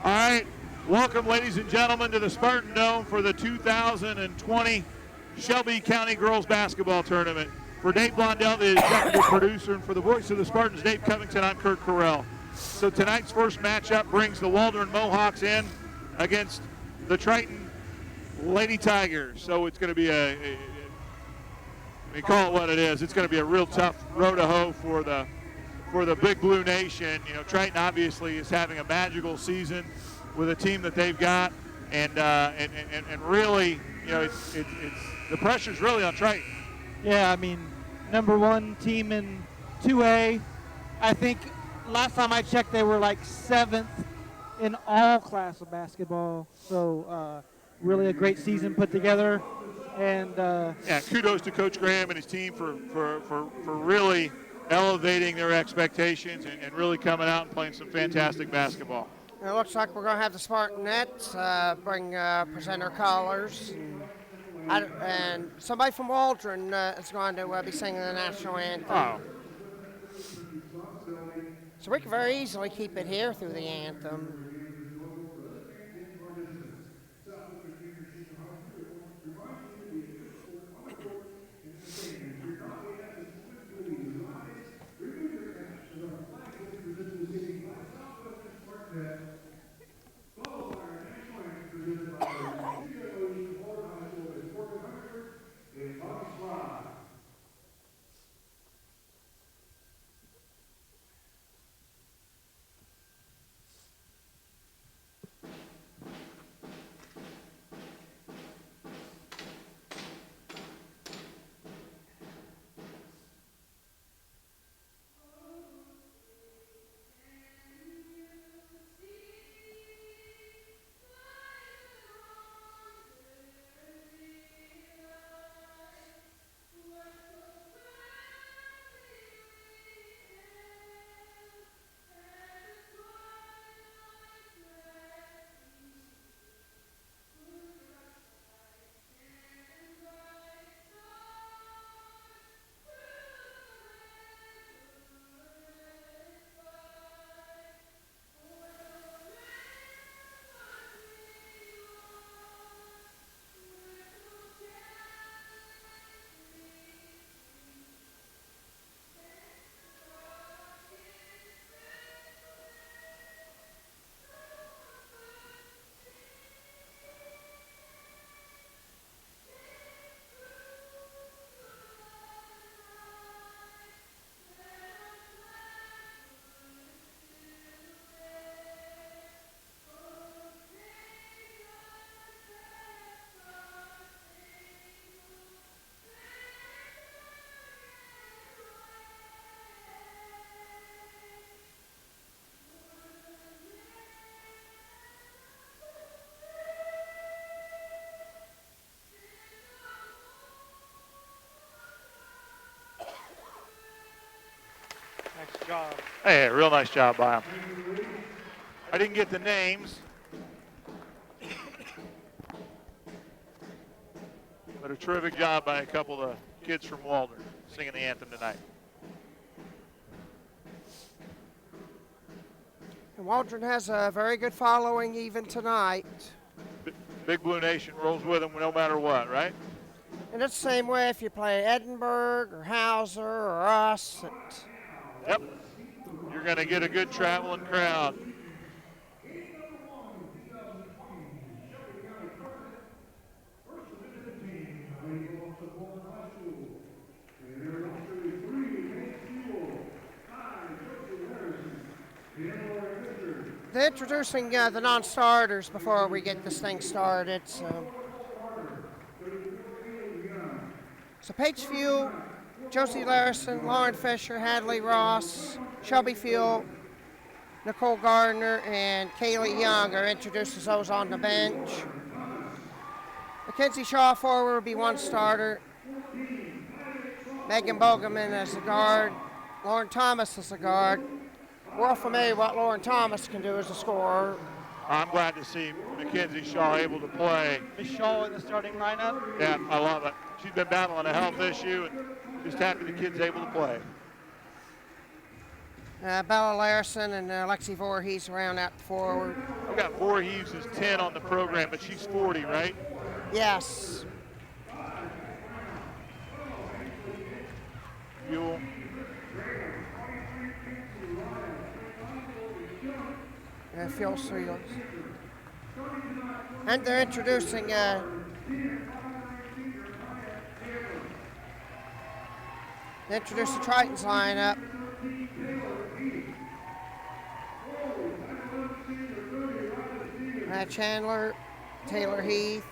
All right, welcome, ladies and gentlemen, to the Spartan Dome for the 2020 Shelby County Girls Basketball Tournament. For Dave Blondell, the executive producer, and for the voice of the Spartans, Dave Covington, I'm Kurt Carell. So tonight's first matchup brings the Waldron Mohawks in against the Triton Lady Tigers. So it's going to be we call it what it is. It's going to be a real tough road to hoe for the Big Blue Nation. You know, Triton obviously is having a magical season with a team that they've got, and really, you know, it's the pressure's really on Triton. Yeah, I mean, number one team in 2A. I think last time I checked, they were like 7th in all class of basketball. So really a great season put together. And yeah, kudos to Coach Graham and his team for really elevating their expectations and really coming out and playing some fantastic basketball. It looks like we're going to have the Spartanettes bring presenter callers. And somebody from Waldron is going to be singing the national anthem. Oh. So we can very easily keep it here through the anthem. nice job. Hey, real nice job by him. I didn't get the names, but a terrific job by a couple of kids from Waldron singing the anthem tonight. And Waldron has a very good following even tonight. Big Blue Nation rolls with them no matter what, right? And it's the same way if you play Edinburgh or Hauser or us. Yep. You're going to get a good traveling crowd. They're introducing the non-starters before we get this thing started. So Paige Few, Josie Larson, Lauren Fisher, Hadley Ross, Shelby Field, Nicole Gardner, and Kaylee Young are introduced as those on the bench. Mackenzie Shaw forward will be one starter. Megan Bogeman as a guard. Lauren Thomas as a guard. We're all familiar with what Lauren Thomas can do as a scorer. I'm glad to see Mackenzie Shaw able to play. Is Shaw in the starting lineup? Yeah, I love it. She's been battling a health issue and just happy the kid's able to play. Bella Larson and Lexi Voorhees round out the forward. We got Voorhees is 10 on the program, but she's 40, right? Yes. Fuel. Yeah, fuel seals. And they're introducing the Triton's lineup. Chandler, Taylor Heath.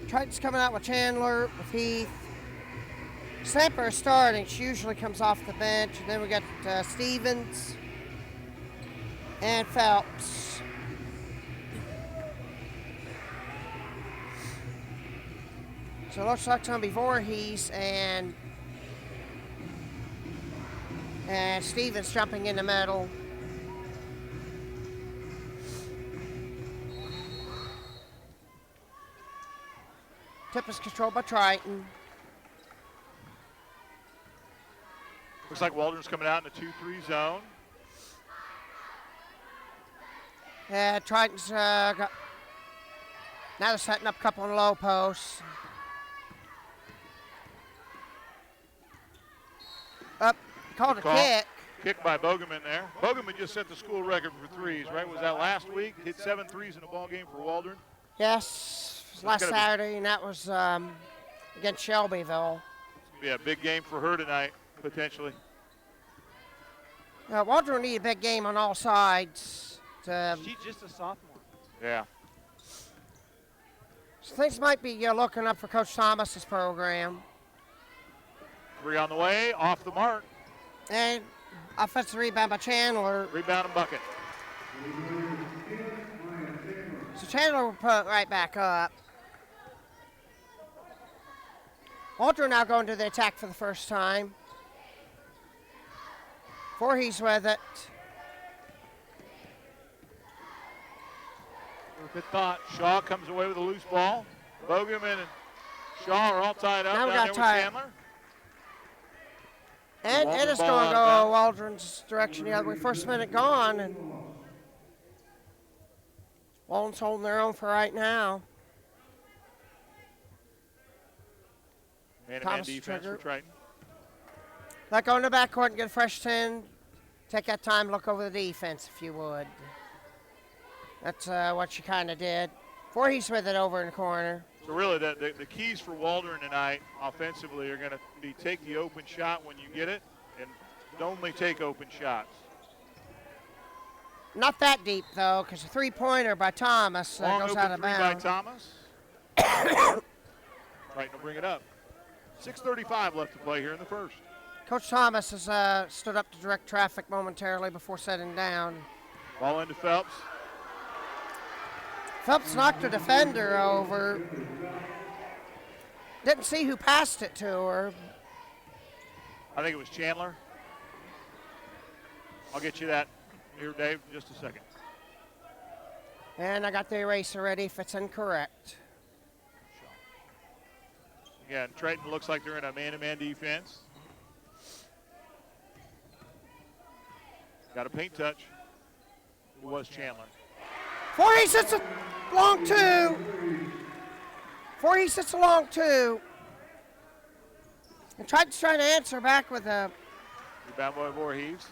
Triton's coming out with Chandler, with Heath. Samper is starting. She usually comes off the bench. And then we got Stevens and Phelps. So it looks like it's going to be Voorhees and Stevens jumping in the middle. Tip is controlled by Triton. Looks like Waldron's coming out in the 2-3 zone. Yeah, Triton's got. Now they're setting up a couple of low posts. Up, called a kick. Kick by Bogeman there. Bogeman just set the school record for threes, right? Was that last week? Hit 7 threes in a ball game for Waldron. Yes, it was last Saturday, and that was against Shelbyville. Be a big game for her tonight, potentially. Waldron need a big game on all sides. She's just a sophomore. Yeah. So things might be looking up for Coach Thomas's program. 3 on the way, off the mark. And offensive rebound by Chandler. Rebound and bucket. So Chandler will put right back up. Waldron now going to the attack for the first time. Voorhees with it. Good thought. Shaw comes away with a loose ball. Bogeman and Shaw are all tied up. Now we down got there with Chandler. And it's going to go Waldron's direction the other way. First minute gone, and Waldron's holding their own for right now. Man-to-man defense for Triton. Let go in the backcourt and get a fresh 10. Take that time, look over the defense if you would. That's what she kind of did. Voorhees with it over in the corner. So really the keys for Waldron tonight offensively are going to be take the open shot when you get it and only take open shots. Not that deep, though, because a three-pointer by Thomas goes out of bounds. By Thomas. Triton will bring it up. 6:35 left to play here in the first. Coach Thomas has stood up to direct traffic momentarily before setting down. Ball into Phelps. Phelps knocked a defender over. Didn't see who passed it to her. I think it was Chandler. I'll get you that here, Dave, in just a second. And I got the eraser ready if it's incorrect. Again, Triton looks like they're in a man-to-man defense. Got a paint touch. It was Chandler. Voorhees hits a long two. Voorhees hits a long two. And Triton's trying to answer back with a... Rebound by Voorhees.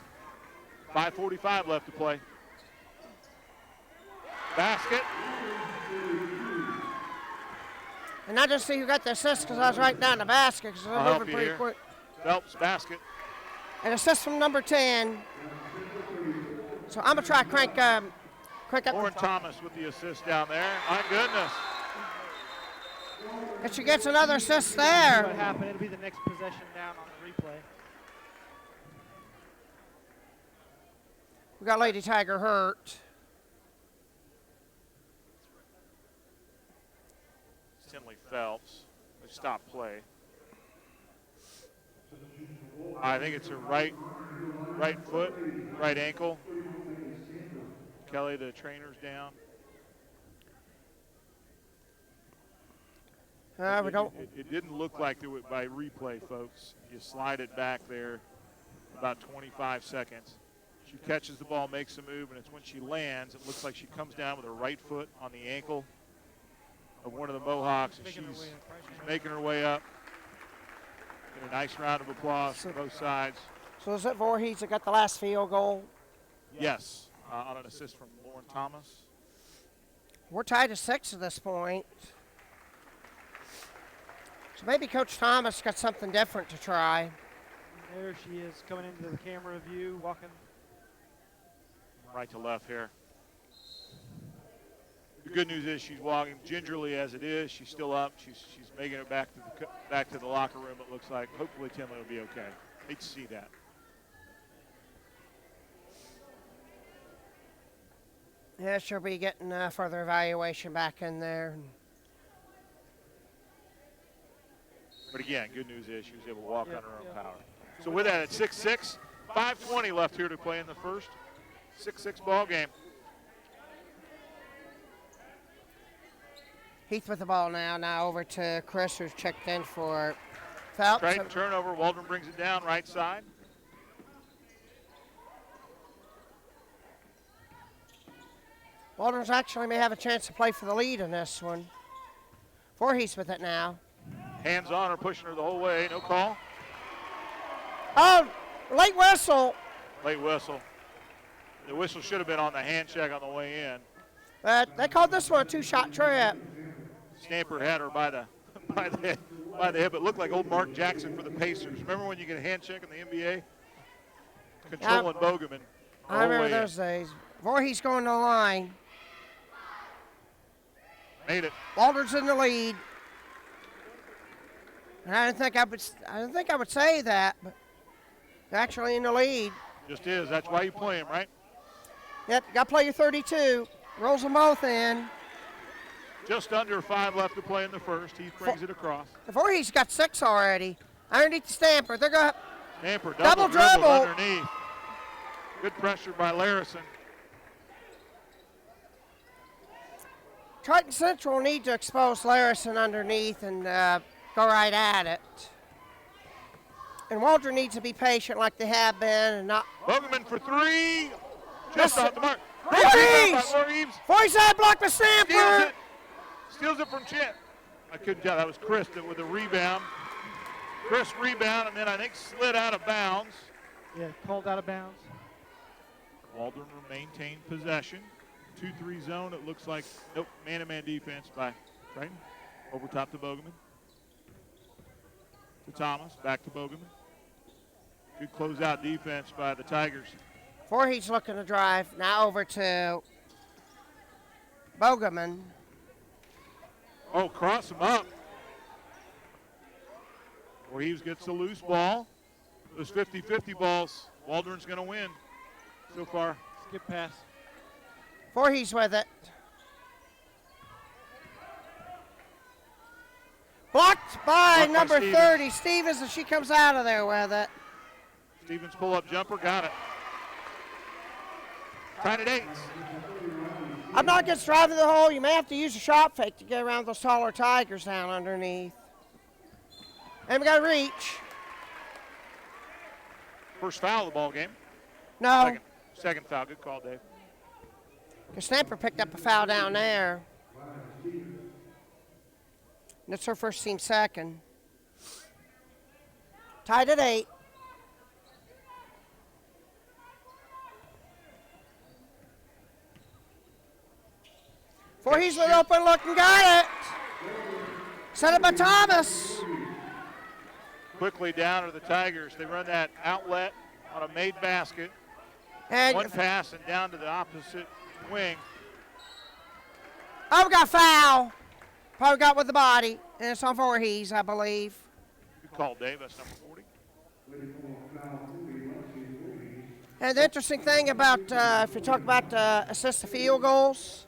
5:45 left to play. Basket. And I just see who got the assist because I was right down the basket because they're moving pretty quick. Phelps, basket. An assist from number 10. So I'm going to try crank up. Lauren Thomas with the assist down there. My goodness. And she gets another assist there. What happened? It'll be the next possession down on the replay. We got Lady Tiger hurt. Tinley Phelps. They stopped play. I think it's a right foot, right ankle. Kelly, the trainer's down. We don't. It didn't look like it would by replay, folks. You slide it back there about 25 seconds. She catches the ball, makes a move, and it's when she lands, it looks like she comes down with her right foot on the ankle of one of the Mohawks, and she's making her way up. Get a nice round of applause from both sides. So is it Voorhees that got the last field goal? Yes, on an assist from Lauren Thomas. We're tied to 6 at this point. So maybe Coach Thomas got something different to try. There she is coming into the camera view, walking. Right to left here. The good news is she's walking gingerly as it is. She's still up. She's making it back to the locker room. It looks like. Hopefully Tinley will be okay. Hate to see that. Yeah, she'll be getting further evaluation back in there. But again, good news is she was able to walk on her own power. So with that, it's 6-6. 5:20 left here to play in the first. 6-6 ball game. Heath with the ball now. Now over to Chris, who's checked in for Phelps. Triton turnover. Waldron brings it down right side. Waldron's actually may have a chance to play for the lead in this one. Voorhees with it now. Hands on her, pushing her the whole way. No call. Oh, late whistle. Late whistle. The whistle should have been on the hand check on the way in. They called this one a 2-shot trip. Stamper had her by the hip. It looked like old Mark Jackson for the Pacers. Remember when you get a hand check in the NBA? Controlling Bogeman. I remember those days. Voorhees going to the line. Made it. Waldron's in the lead. And I didn't think I would say that, but they're actually in the lead. Just is. That's why you play him, right? Yep, got to play your 32. Rolls them both in. Just under 5 left to play in the first. He brings it across. Voorhees got 6 already. Underneath the Stamper. They're going to Stamper double dribble underneath. Good pressure by Larison. Triton Central need to expose Larison underneath and go right at it. And Waldron needs to be patient like they have been and not. Bogeman for 3. Just off the mark. Voorhees! Voorhees had blocked the Stamper. Steals it from Chip. I couldn't tell. That was Chris with the rebound. Chris rebound and then I think slid out of bounds. Yeah, called out of bounds. Waldron maintained possession. 2-3 zone. It looks like, nope, man-to-man defense by Triton. Over top to Bogeman. To Thomas, back to Bogeman. Good closeout defense by the Tigers. Voorhees looking to drive. Now over to Bogeman. Oh, cross him up. Voorhees gets the loose ball. Those 50-50 balls, Waldron's going to win so far. Skip pass. Voorhees with it. Blocked by number 30, Stevens, and she comes out of there with it. Stevens pull-up jumper, got it. Tied at 8. I'm not against driving the hole. You may have to use a shot fake to get around those taller Tigers down underneath. And we got to reach. First foul of the ball game. No. Second foul. Good call, Dave. The Stamper picked up a foul down there. And it's her first team second. Tied at 8. Voorhees with open look and got it. Set it by Thomas. Quickly down to the Tigers. They run that outlet on a made basket. And one pass and down to the opposite wing. Oh, we got foul. Probably got with the body. And it's on Voorhees, I believe. Good call, Dave. That's number 40. And the interesting thing about, if you talk about assist to field goals,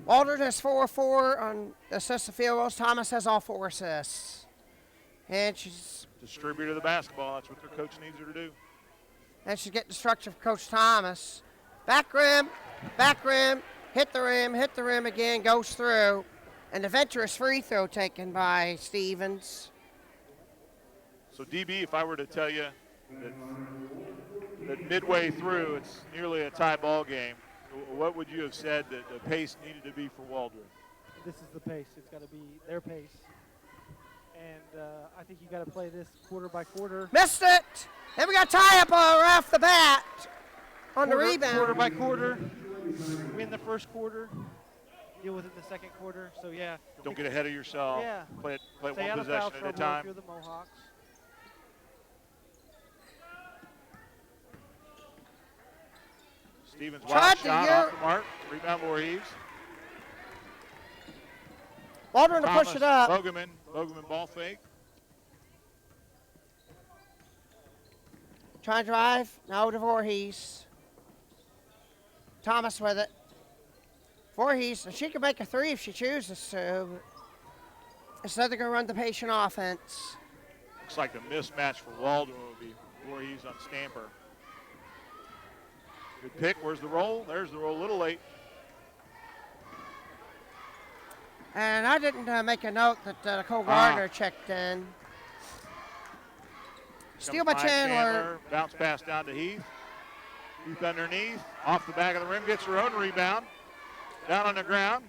Waldron has 4 on assist to field goals. Thomas has all 4 assists. And she's Distributor of the basketball. That's what their coach needs her to do. And she's getting instruction from Coach Thomas. Back rim, hit the rim again, goes through. And the venturous free throw taken by Stevens. So, DB, if I were to tell you that midway through it's nearly a tie ball game, what would you have said that the pace needed to be for Waldron? This is the pace. It's got to be their pace. And I think you got to play this quarter by quarter. Missed it! And we got tie up off the bat on the rebound. Quarter by quarter. Win the first quarter. Deal with it in the second quarter. So, yeah. Don't get ahead of yourself. Yeah. Play it Stay one out of foul possession at a trouble if time. you're the Mohawks. Stevens Tried wild to shot hear- off the mark. Rebound Voorhees. Waldron to push it up. Bogeman ball fake. Try to drive. No to Voorhees. Thomas with it. Voorhees, and she can make a three if she chooses to. Instead, they're going to run the patient offense. Looks like the mismatch for Waldron will be Voorhees on Stamper. Good pick. Where's the roll? There's the roll. A little late. And I didn't make a note that Nicole Gardner checked in. Steal by Chandler. Bounce pass down to Heath. Heath underneath. Off the back of the rim. Gets her own rebound. Down on the ground.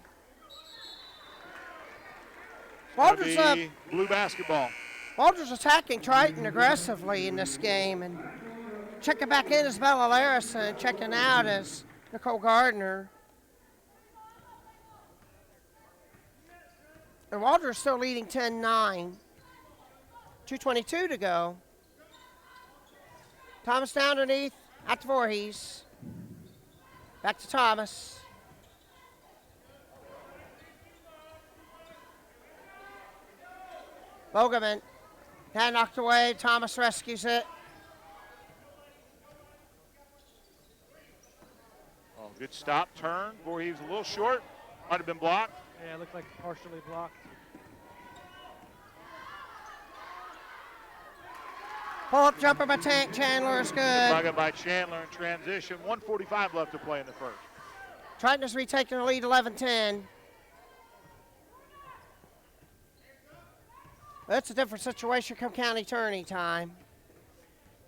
Waldron's blue basketball. Waldron's attacking Triton aggressively in this game. And checking back in is Bella Larison. Checking out is Nicole Gardner. And Waldron's still leading 10-9. 2:22 to go. Thomas down underneath. Out to Voorhees. Back to Thomas. Bogeman. Hand knocked away. Thomas rescues it. Oh, good stop, turn. Voorhees a little short. Might have been blocked. Yeah, it looked like partially blocked. Pull-up jumper by Chandler is good. Bucket by Chandler in transition. 1:45 left to play in the first. Triton has retaken the lead 11-10. That's a different situation come county tourney time.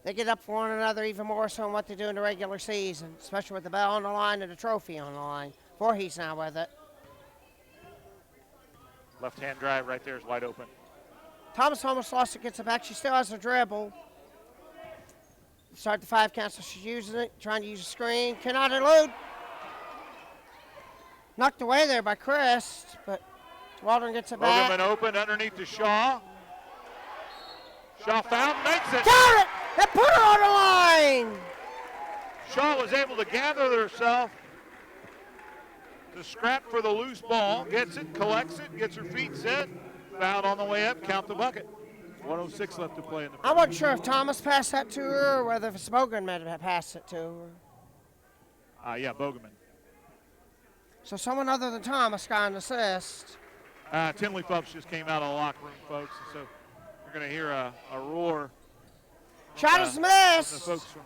They get up for one another even more so than what they do in the regular season, especially with the bell on the line and the trophy on the line. Voorhees now with it. Left-hand drive right there is wide open. Thomas almost lost it, gets it back. She still has her dribble. Start the 5 count, so she's using it, trying to use a screen. Cannot elude. Knocked away there by Chris, but Waldron gets it back. Bogeman open underneath to Shaw. Shaw found, makes it. Got it! That put her on the line! Shaw was able to gather herself to scrap for the loose ball. Gets it, collects it, gets her feet set. Fouled on the way up, count the bucket. 1:06 left to play in the I wasn't sure if Thomas passed that to her or whether it's Bogeman might have passed it to her. Yeah, Bogeman. So someone other than Thomas got an assist. Tinley Phelps just came out of the locker room, folks, and so you're going to hear a roar. Shot is The missed. folks from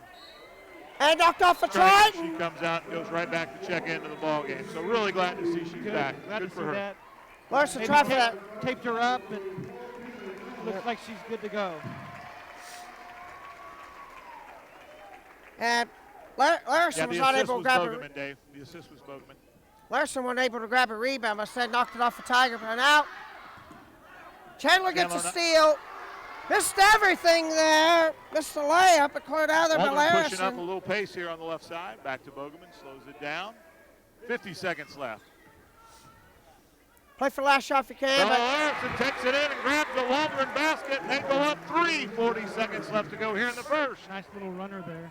And knocked off a Triton. Triton. She comes out and goes right back to check into the ball game. So really glad to see she's back. Glad Good to for see her. that. Larson Maybe tried for that. taped her up and looks like she's good to go. And Larson was the not assist able to was grab Bogeman, Dave. The assist was Bogeman. Larson wasn't able to grab a rebound, but instead knocked it off a Tiger and out. Chandler gets a Chandler steal. Missed everything there. Missed the layup, but cleared out there by Waldron pushing up a Larson. little pace here on the left side. Back to Bogeman, slows it down. 50 seconds left. Play for last shot if you can, Bella but Larson takes it in and grabs the Waldron basket. They go up 3. 40 seconds left to go here in the first. Nice little runner there.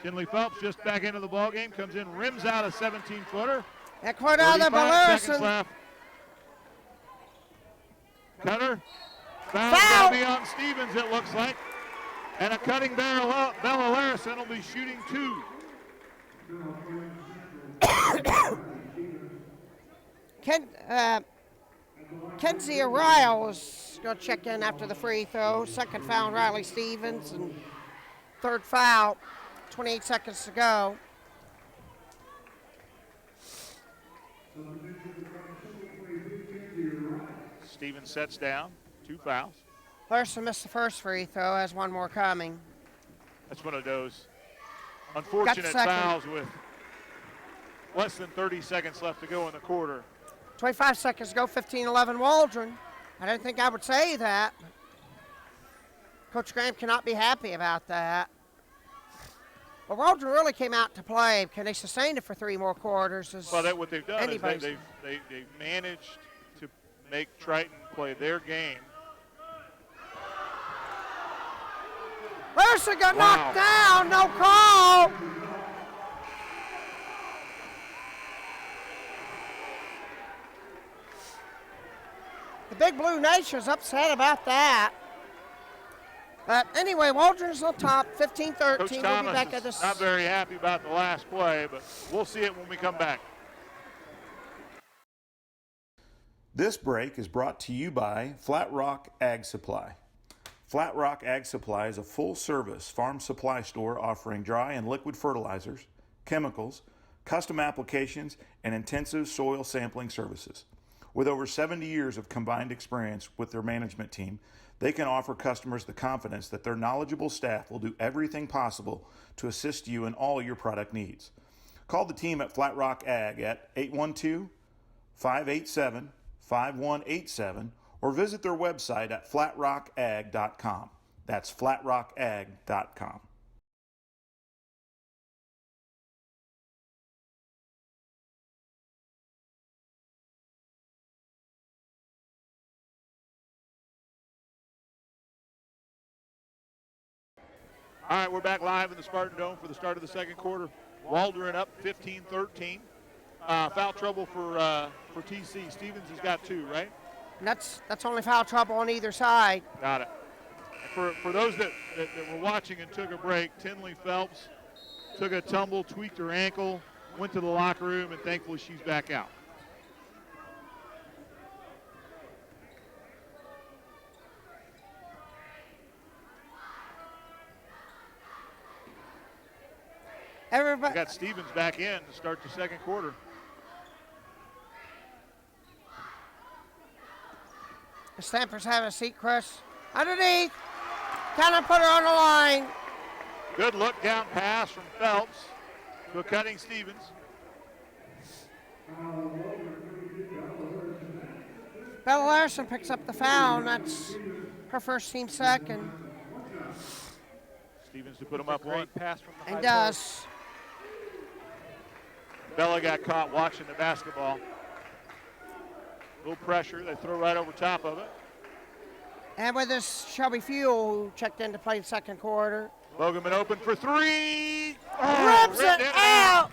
Tinley Phelps just back into the ball game, comes in, rims out a 17-footer. that cleared out there by 35 seconds Larson. left. Cutter. Foul. Foul going to be on Stevens, it looks like. And a cutting Bella Larson will be shooting 2. Kenzie Aryle is going to check in after the free throw. Second foul on Riley Stevens, and third foul, 28 seconds to go. Stevens sets down, 2 fouls. Larson missed the first free throw, has one more coming. That's one of those unfortunate fouls with less than 30 seconds left to go in the quarter. 25 seconds to go, 15-11 Waldron. I didn't think I would say that. Coach Graham cannot be happy about that. But Waldron really came out to play. Can they sustain it for 3 more quarters? Well, what they've done is they've managed to make Triton play their game. Larson got knocked down, no call. The Big Blue Nation's upset about that. But anyway, Waldron's on top, 15-13. Coach Thomas is not very happy about the last play, but we'll see it when we come back. This break is brought to you by Flat Rock Ag Supply. Flat Rock Ag Supply is a full-service farm supply store offering dry and liquid fertilizers, chemicals, custom applications, and intensive soil sampling services. With over 70 years of combined experience with their management team, they can offer customers the confidence that their knowledgeable staff will do everything possible to assist you in all your product needs. Call the team at Flat Rock Ag at 812-587-5187 or visit their website at flatrockag.com. That's flatrockag.com. All right, we're back live in the Spartan Dome for the start of the second quarter. Waldron up 15-13. Foul trouble for TC. Stevens has got 2, right? And that's only foul trouble on either side. Got it. For those that were watching and took a break, Tinley Phelps took a tumble, tweaked her ankle, went to the locker room, and thankfully she's back out. Everybody got Stevens back in to start the second quarter. The Stampers having a seat crush. Underneath. Kind of put her on the line. Good look down pass from Phelps to a cutting Stevens. Bella Larson picks up the foul, and that's her first team second. Stevens to put him up 1. Pass from the And does. Bella got caught watching the basketball. A little pressure, they throw right over top of it. And with this, Shelby Fuel, who checked in to play the second quarter. Bogeman open for 3. Rips it out.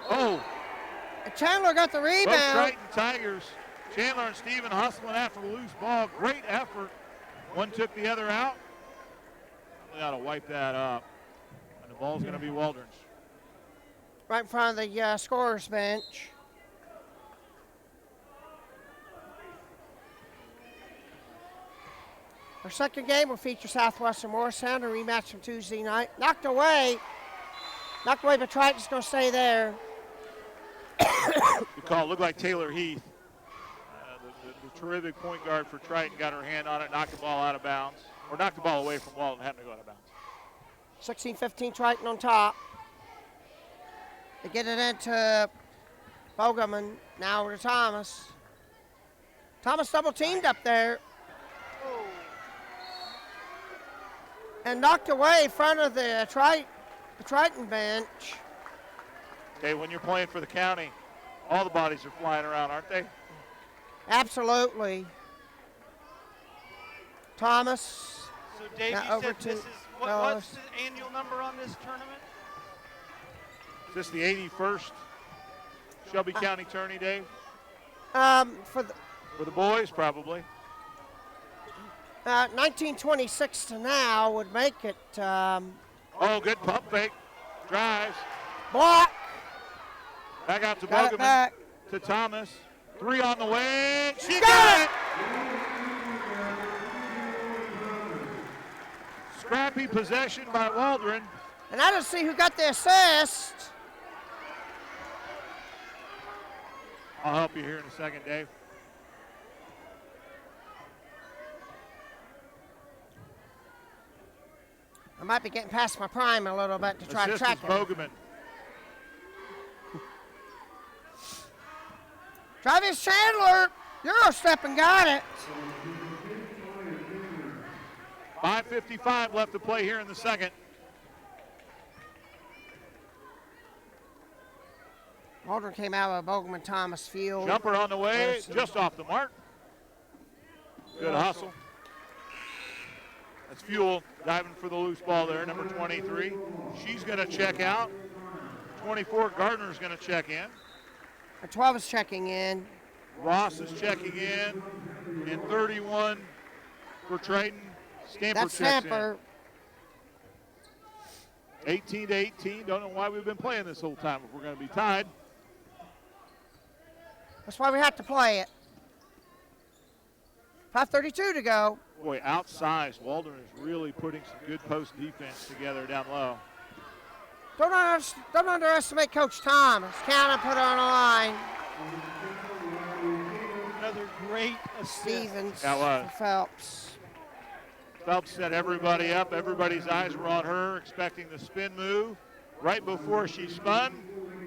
Oh. And Chandler got the Both rebound. Triton Tigers, Chandler and Steven hustling after the loose ball. Great effort. One took the other out. They ought to wipe that up. And the ball's going to be Waldron's. Right in front of the scorer's bench. Our second game will feature Southwestern Morristown, a rematch from Tuesday night. Knocked away, but Triton's going to stay there. Good call. Looked like Taylor Heath. The terrific point guard for Triton got her hand on it, knocked the ball out of bounds. Or knocked the ball away from Waldron, happened to go out of bounds. 16-15 Triton on top. They get it into Bogeman, now over to Thomas. Thomas double teamed up there. And knocked away in front of the Triton bench. Okay, when you're playing for the county, all the bodies are flying around, aren't they? Absolutely. Thomas. So Dave, now you over said to this is, what's the annual number on this tournament? Is this the 81st Shelby County tourney, Dave? For the boys, probably. 1926 to now would make it. Oh, good pump fake. Drives. Block. Back out to Got it Bogeman. back. To Thomas. Three on the way. She Got got it! Scrappy possession by Waldron. And I don't see who got the assist. I'll help you here in a second, Dave. I might be getting past my prime a little bit to try to track him. Bogeman. Travis Chandler, Eurostep and got it. 5:55 left to play here in the second. Waldron came out of Bogeman Thomas field. Jumper on the way, just off the mark. Good hustle. That's Fuel diving for the loose ball there, number 23. She's going to check out. 24, Gardner's going to check in. 12 is checking in. Ross is checking in. And 31 for Triton. Stamper That's checks Stamper. in. 18-18. Don't know why we've been playing this whole time if we're going to be tied. That's why we have to play it. 5:32 to go. Boy, outsized. Waldron is really putting some good post defense together down low. Don't underestimate Coach Thomas. Count and put her on the line. Another great assist. Stevens That was. for Phelps. Phelps set everybody up. Everybody's eyes were on her, expecting the spin move. Right before she spun,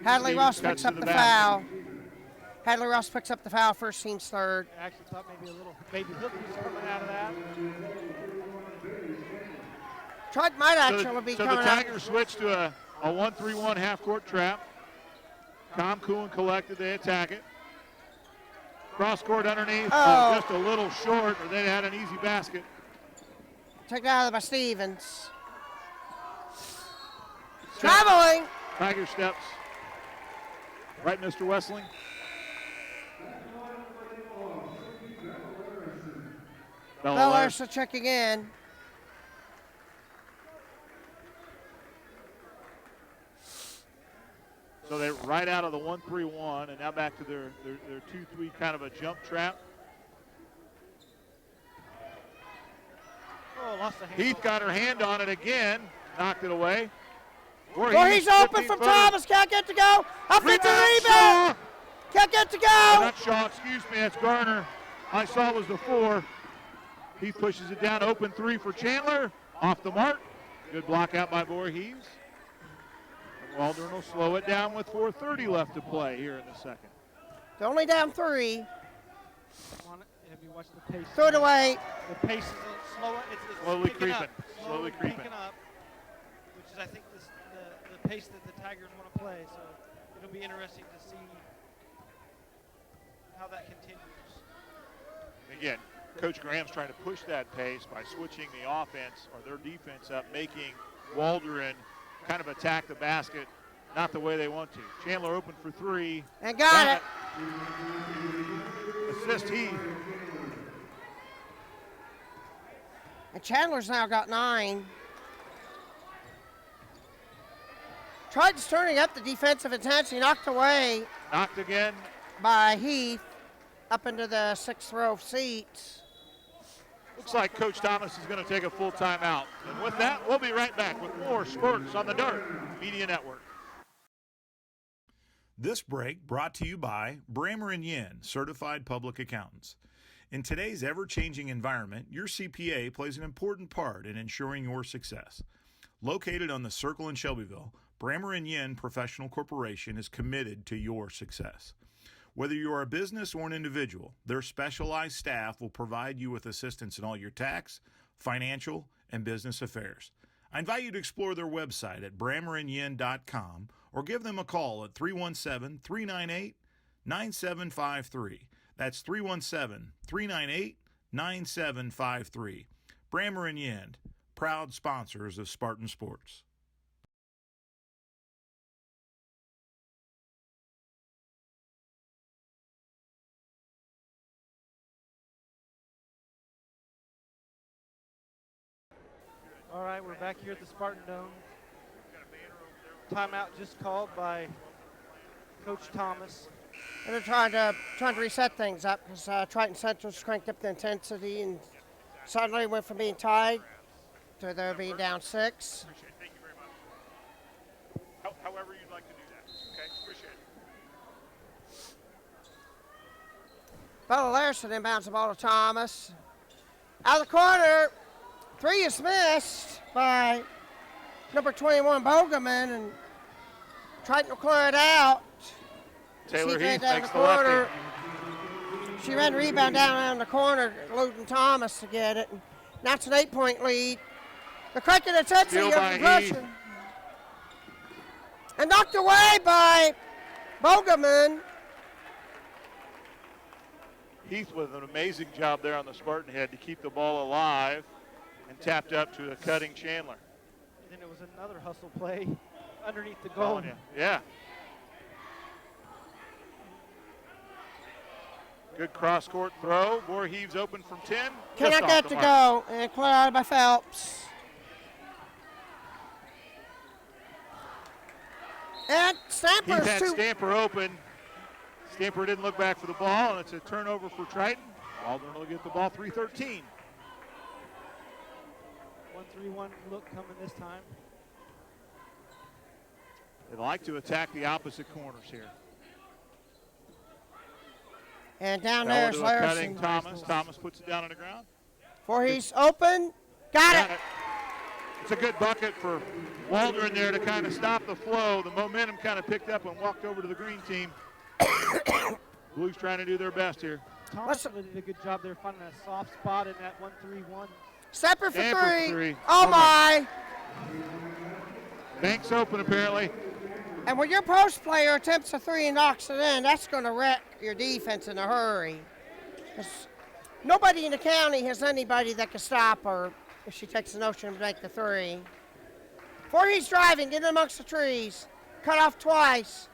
Hadley Stevens Ross cuts picks to up the basket. foul. Hadley Ross picks up the foul. First team's third. I actually thought maybe a little baby hook was coming out of that. Triton might actually So be the coming out. Tigers switched to a 1-3-1 half-court trap. Calm, cool, and collected. They attack it. Cross-court underneath, Oh. just a little short, or they had an easy basket. Taken out by Stevens. Traveling. Tiger steps. Right, Mr. Wessling? Bel Larson checking in. So they're right out of the 1-3-1, and now back to their 2-3 kind of a jump trap. Oh, lost the handle. Heath got her hand on it again, knocked it away. He's open from Thomas. Can't get to go. Offensive rebound. Can't get to go. Not Shaw, excuse me, that's Garner. I saw was the 4. Heath pushes it down, open 3 for Chandler. Off the mark. Good block out by Voorhees. Waldron will slow it down with 4:30 left to play here in the second. They're only down 3. Have you watched the pace? Throw it away. The pace is slow. It's Slowly picking up. creeping. Slowly creeping. Picking up, which is, I think, the pace that the Tigers want to play. So it'll be interesting to see how that continues. Again, Coach Graham's trying to push that pace by switching the offense or their defense up, making Waldron kind of attack the basket, not the way they want to. Chandler open for 3. And got it. Assist Heath. And Chandler's now got 9. Triton's turning up the defensive intensity. Knocked away Knocked again. by Heath up into the 6th row seats. Looks like Coach Thomas is going to take a full timeout. And with that, we'll be right back with more sports on the Dart Media Network. This break brought to you by Bramer & Yin, Certified Public Accountants. In today's ever-changing environment, your CPA plays an important part in ensuring your success. Located on the Circle in Shelbyville, Bramer & Yin Professional Corporation is committed to your success. Whether you are a business or an individual, their specialized staff will provide you with assistance in all your tax, financial, and business affairs. I invite you to explore their website at bramerandyin.com or give them a call at 317-398-9753. That's 317-398-9753. Bramer & Yin, proud sponsors of Spartan Sports. All right, we're back here at the Spartan Dome. Timeout just called by Coach Thomas. And they're trying to reset things up because Triton Central's cranked up the intensity and suddenly went from being tied to there being down 6. Appreciate it. Thank you very much. However you'd like to do that. Okay, appreciate it. Bella Larson inbounds the ball to Thomas. Out of the corner, 3 is missed by number 21 Bogeman, and Triton will clear it out. Taylor She ran Heath down makes the the lefty. corner. She ran the rebound down the corner, eluding Thomas to get it. And now it's an 8-point lead. The cranking intensity Steal of by the pressure. And knocked away by Bogeman. Heath with an amazing job there on the Spartan head to keep the ball alive and tapped up to a cutting Chandler. And then it was another hustle play underneath the goal. Yeah. Good cross-court throw. Voorhees open from 10. Cannot get to go. And clear out by Phelps. And Heath Stamper's had too. Stamper open. Stamper didn't look back for the ball, and it's a turnover for Triton. Waldron will get the ball, 3:13. 1-3-1 look coming this time. They'd like to attack the opposite corners here. And down Bell there's to a cutting Larson. Thomas. Thomas puts it down on the ground. Voorhees open. Got it. It's a good bucket for Waldron there to kind of stop the flow. The momentum kind of picked up and walked over to the green team. Blues trying to do their best here. Thomas really did a good job there finding a soft spot in that 1-3-1. Stepper for Stamper three. Oh, Okay. my. Banks open apparently. And when your post player attempts a 3 and knocks it in, that's going to wreck your defense in a hurry. 'Cause nobody in the county has anybody that can stop her if she takes the notion to make the 3. Voorhees driving, getting amongst the trees. Cut off twice.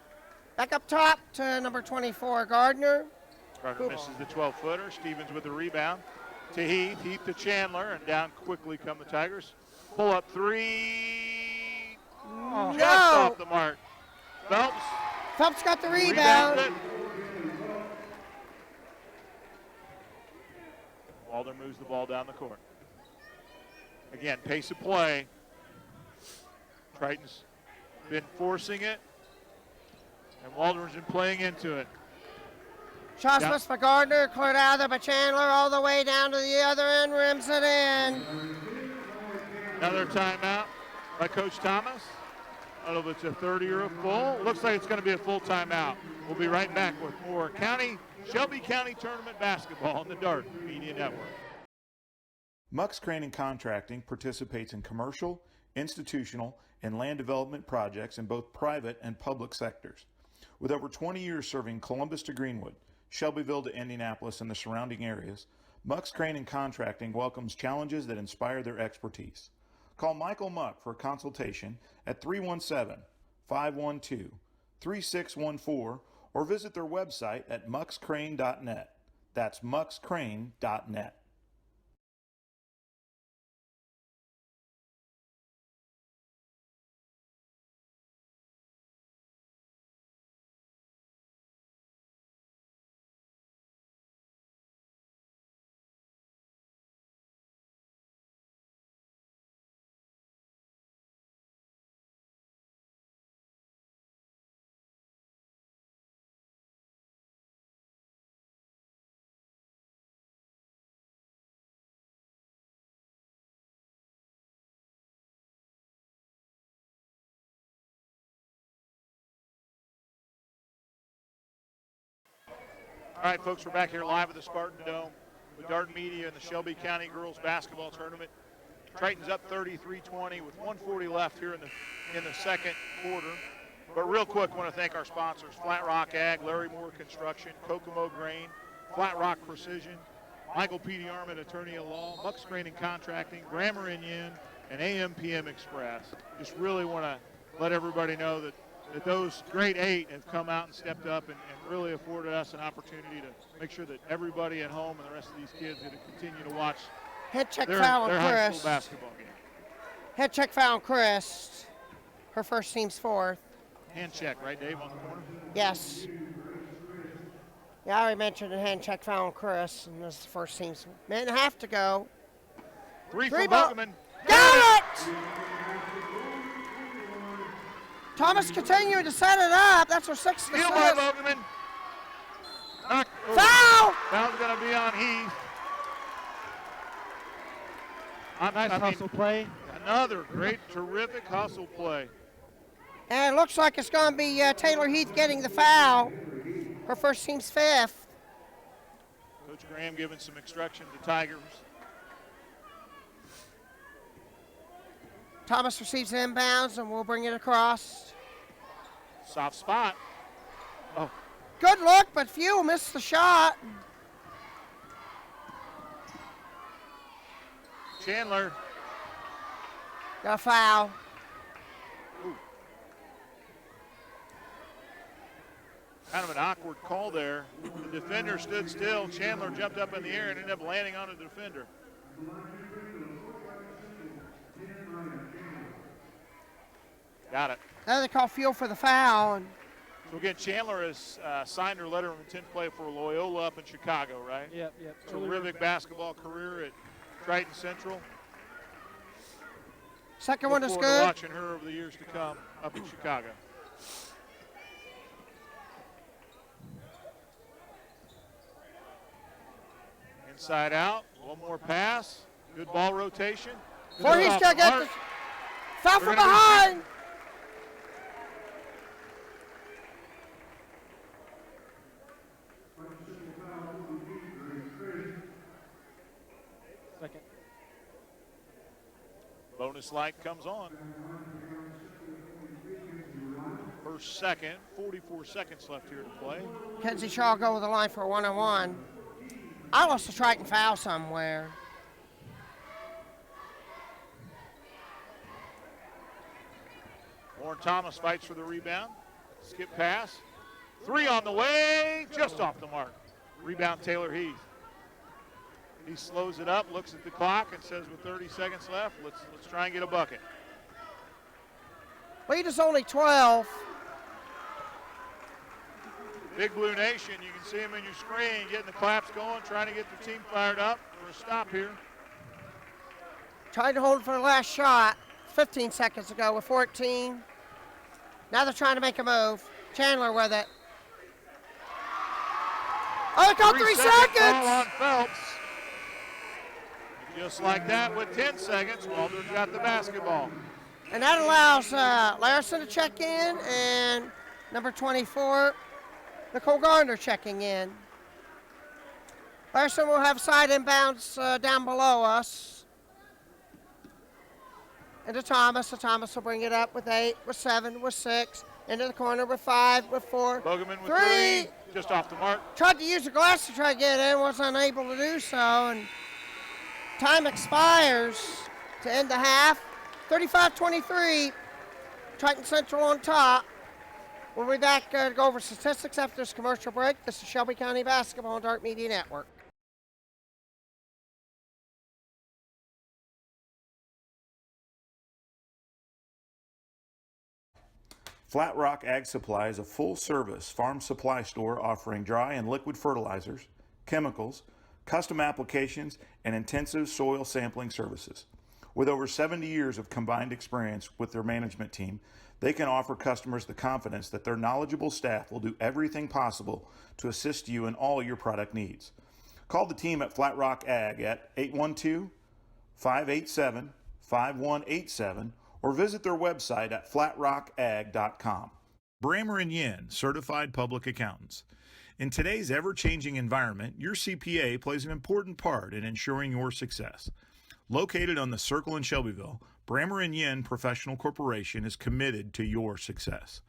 Back up top to number 24, Gardner. Gardner misses the 12-footer. Stevens with the rebound. To Heath. Heath to Chandler. And down quickly come the Tigers. Pull up 3. No. Just off the mark. Phelps. Phelps got the Rebounds rebound. it. Waldron moves the ball down the court. Again, pace of play. Triton's been forcing it. And Waldron's been playing into it. Shots Yeah. missed by Gardner, cleared out of there by Chandler, all the way down to the other end, rims it in. Another timeout by Coach Thomas. I don't know if it's a 30 or a full. Looks like it's going to be a full timeout. We'll be right back with more Shelby County Tournament basketball on the Dart Media Network. Mux Crane and Contracting participates in commercial, institutional, and land development projects in both private and public sectors. With over 20 years serving Columbus to Greenwood, Shelbyville to Indianapolis and the surrounding areas, Mux Crane and Contracting welcomes challenges that inspire their expertise. Call Michael Muck for a consultation at 317-512-3614 or visit their website at muxcrane.net. That's muxcrane.net. All right, folks, we're back here live at the Spartan Dome with Dart Media and the Shelby County Girls Basketball Tournament. Triton's up 33-20 with 1:40 left here in the second quarter. But real quick, I want to thank our sponsors, Flat Rock Ag, Larry Moore Construction, Kokomo Grain, Flat Rock Precision, Michael P. DeArmond, Attorney at Law, Mux Crane and Contracting, Grammar and Yin, and AM/PM Express. Just really want to let everybody know that those grade 8 have come out and stepped up and really afforded us an opportunity to make sure that everybody at home and the rest of these kids that continue to watch Head check their foul on high Chris. school basketball game. Head check foul on Chris. Her first team's 4th. Hand check, right, Dave, on the corner? Yes. Yeah, I already mentioned the hand check foul on Chris, and this is the first team's minute and a half to go. Three Three from ball. Bookman. Got it! Thomas continuing to set it up. That's her sixth Steal by assist. Bookman. Foul! Foul's going to be on Heath. Nice hustle play. Another great, terrific hustle play. And it looks like it's going to be Taylor Heath getting the foul. Her first team's fifth. Coach Graham giving some instruction to Tigers. Thomas receives the inbounds, and we'll bring it across. Soft spot. Oh, Good look, but Few missed the shot. Chandler. Got a foul. Kind of an awkward call there. The defender stood still. Chandler jumped up in the air and ended up landing on the defender. Got it. Now they call Few for the foul. And So again, Chandler has signed her letter of intent to play for Loyola up in Chicago, right? Yep. Terrific basketball career at Triton Central. second Look one is forward to good. watching her over the years to come up in Chicago. Inside out, one more pass. Good ball rotation. Voorhees Off going to get Mark. the foul We're from gonna be- behind. Second. Bonus light comes on. First second, 44 seconds left here to play. Kenzie Shaw go with the line for a one-on-one. I lost a Triton foul somewhere. Warren Thomas fights for the rebound. Skip pass. Three on the way, just off the mark. Rebound Taylor Heath. He slows it up, looks at the clock, and says with 30 seconds left, let's try and get a bucket. Lead is only 12. Big Blue Nation, you can see them in your screen, getting the claps going, trying to get their team fired up for a stop here. Tried to hold for the last shot 15 seconds ago with 14. Now they're trying to make a move. Chandler with it. Oh, they called 3 Ball seconds! on Phelps. Just like that with 10 seconds, Waldron got the basketball. And that allows Larson to check in and number 24, Nicole Gardner checking in. Larson will have side inbounds down below us. Into Thomas. So Thomas will bring it up with 8, with 7, with 6. Into the corner with 5, with 4. Bogeman with 3. 3, just off the mark. Tried to use the glass to try to get in, was unable to do so. And time expires to end the half. 35-23. Triton Central on top. We'll be back to go over statistics after this commercial break. This is Shelby County Basketball on Dart Media Network. Flat Rock Ag Supply is a full-service farm supply store offering dry and liquid fertilizers, chemicals, custom applications, and intensive soil sampling services. With over 70 years of combined experience with their management team, they can offer customers the confidence that their knowledgeable staff will do everything possible to assist you in all your product needs. Call the team at Flat Rock Ag at 812-587-5187 or visit their website at flatrockag.com. Brammer & Yin, Certified Public Accountants. In today's ever-changing environment, your CPA plays an important part in ensuring your success. Located on the Circle in Shelbyville, Brammer & Yin Professional Corporation is committed to your success.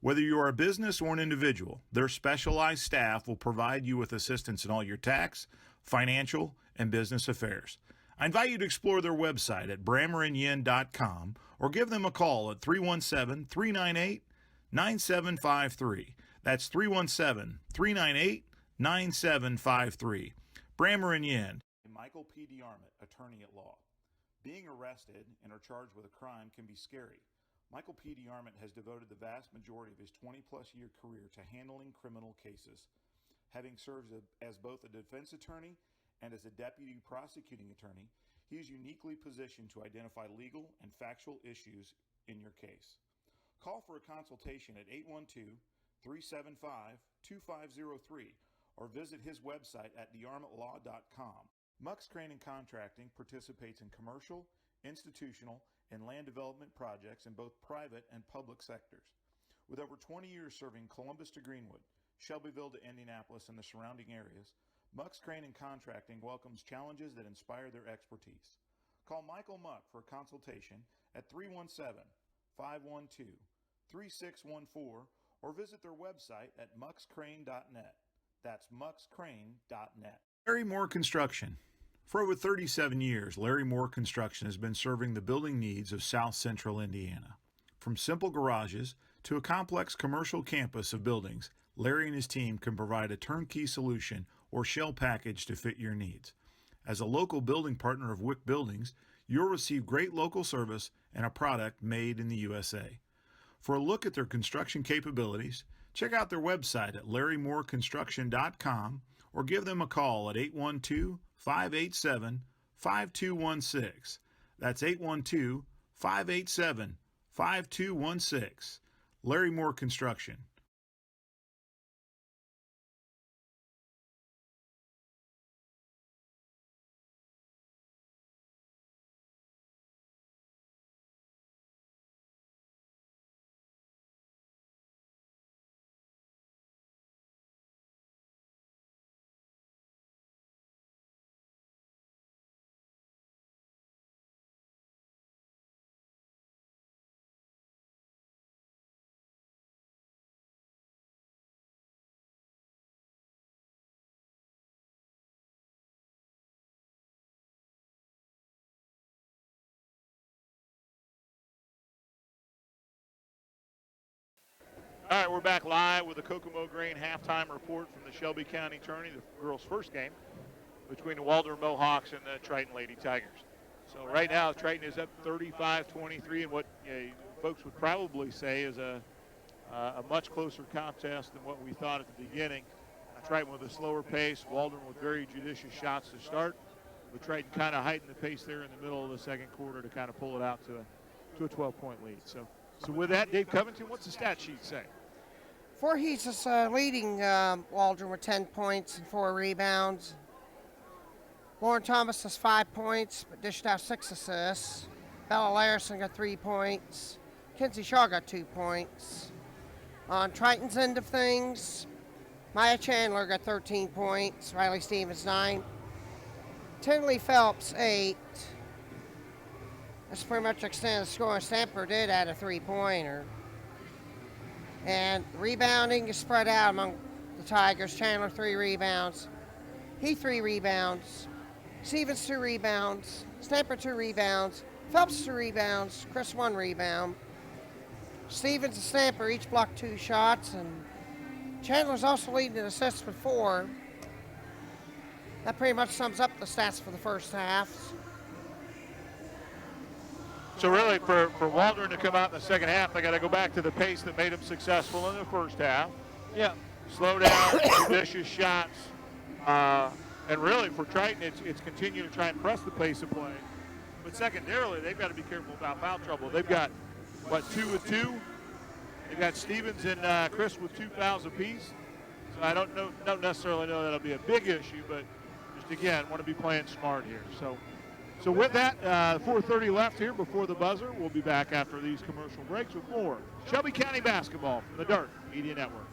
Whether you are a business or an individual, their specialized staff will provide you with assistance in all your tax, financial, and business affairs. I invite you to explore their website at brammerandyin.com or give them a call at 317-398-9753. That's 317-398-9753. Brammer & Yin. Michael P. DeArmond, attorney at law. Being arrested and or charged with a crime can be scary. Michael P. DeArmond has devoted the vast majority of his 20-plus year career to handling criminal cases. Having served as both a defense attorney and as a deputy prosecuting attorney, he is uniquely positioned to identify legal and factual issues in your case. Call for a consultation at 812-375-2503 or visit his website at thearmotlaw.com. Mux Crane and Contracting participates in commercial, institutional, and land development projects in both private and public sectors. With over 20 years serving Columbus to Greenwood, Shelbyville to Indianapolis and the surrounding areas, Mux Crane and Contracting welcomes challenges that inspire their expertise. Call Michael Muck for a consultation at 317-512-3614 or visit their website at muxcrane.net. That's muxcrane.net. Larry Moore Construction. For over 37 years, Larry Moore Construction has been serving the building needs of South Central Indiana. From simple garages to a complex commercial campus of buildings, Larry and his team can provide a turnkey solution or shell package to fit your needs. As a local building partner of Wick Buildings, you'll receive great local service and a product made in the USA. For a look at their construction capabilities, check out their website at larrymoreconstruction.com or give them a call at 812-587-5216. That's 812-587-5216. Larry Moore Construction. All right, we're back live with the Kokomo Grain halftime report from the Shelby County Tourney, the girls' first game between the Waldron Mohawks and the Triton Lady Tigers. So right now, Triton is up 35-23 in what folks would probably say is a much closer contest than what we thought at the beginning. Triton with a slower pace, Waldron with very judicious shots to start, but Triton kind of heightened the pace there in the middle of the second quarter to kind of pull it out to a 12-point lead. So with that, Dave Covington, what's the stat sheet say? Voorhees is leading Waldron with 10 points and 4 rebounds. Lauren Thomas has 5 points, but dished out 6 assists. Bella Larison got 3 points. Kinsey Shaw got 2 points. On Triton's end of things, Maya Chandler got 13 points. Riley Stevens 9. Tinley Phelps 8. That's pretty much extended scoring. Stamper did add a 3-pointer. And rebounding is spread out among the Tigers. Chandler 3 rebounds. He 3 rebounds. Stevens 2 rebounds. Stamper 2 rebounds. Phelps 2 rebounds. Chris 1 rebound. Stevens and Stamper each blocked 2 shots. And Chandler's also leading in assists with 4. That pretty much sums up the stats for the first half. So really, for Waldron to come out in the second half, they got to go back to the pace that made them successful in the first half. Yeah. Slow down, judicious shots, and really for Triton, it's continue to try and press the pace of play. But secondarily, they've got to be careful about foul trouble. They've got 2 with 2. They've got Stevens and Chris with 2 fouls apiece. So I don't necessarily know that'll be a big issue, but just again, want to be playing smart here. So with that, 4:30 left here before the buzzer. We'll be back after these commercial breaks with more Shelby County basketball from the Dart Media Network.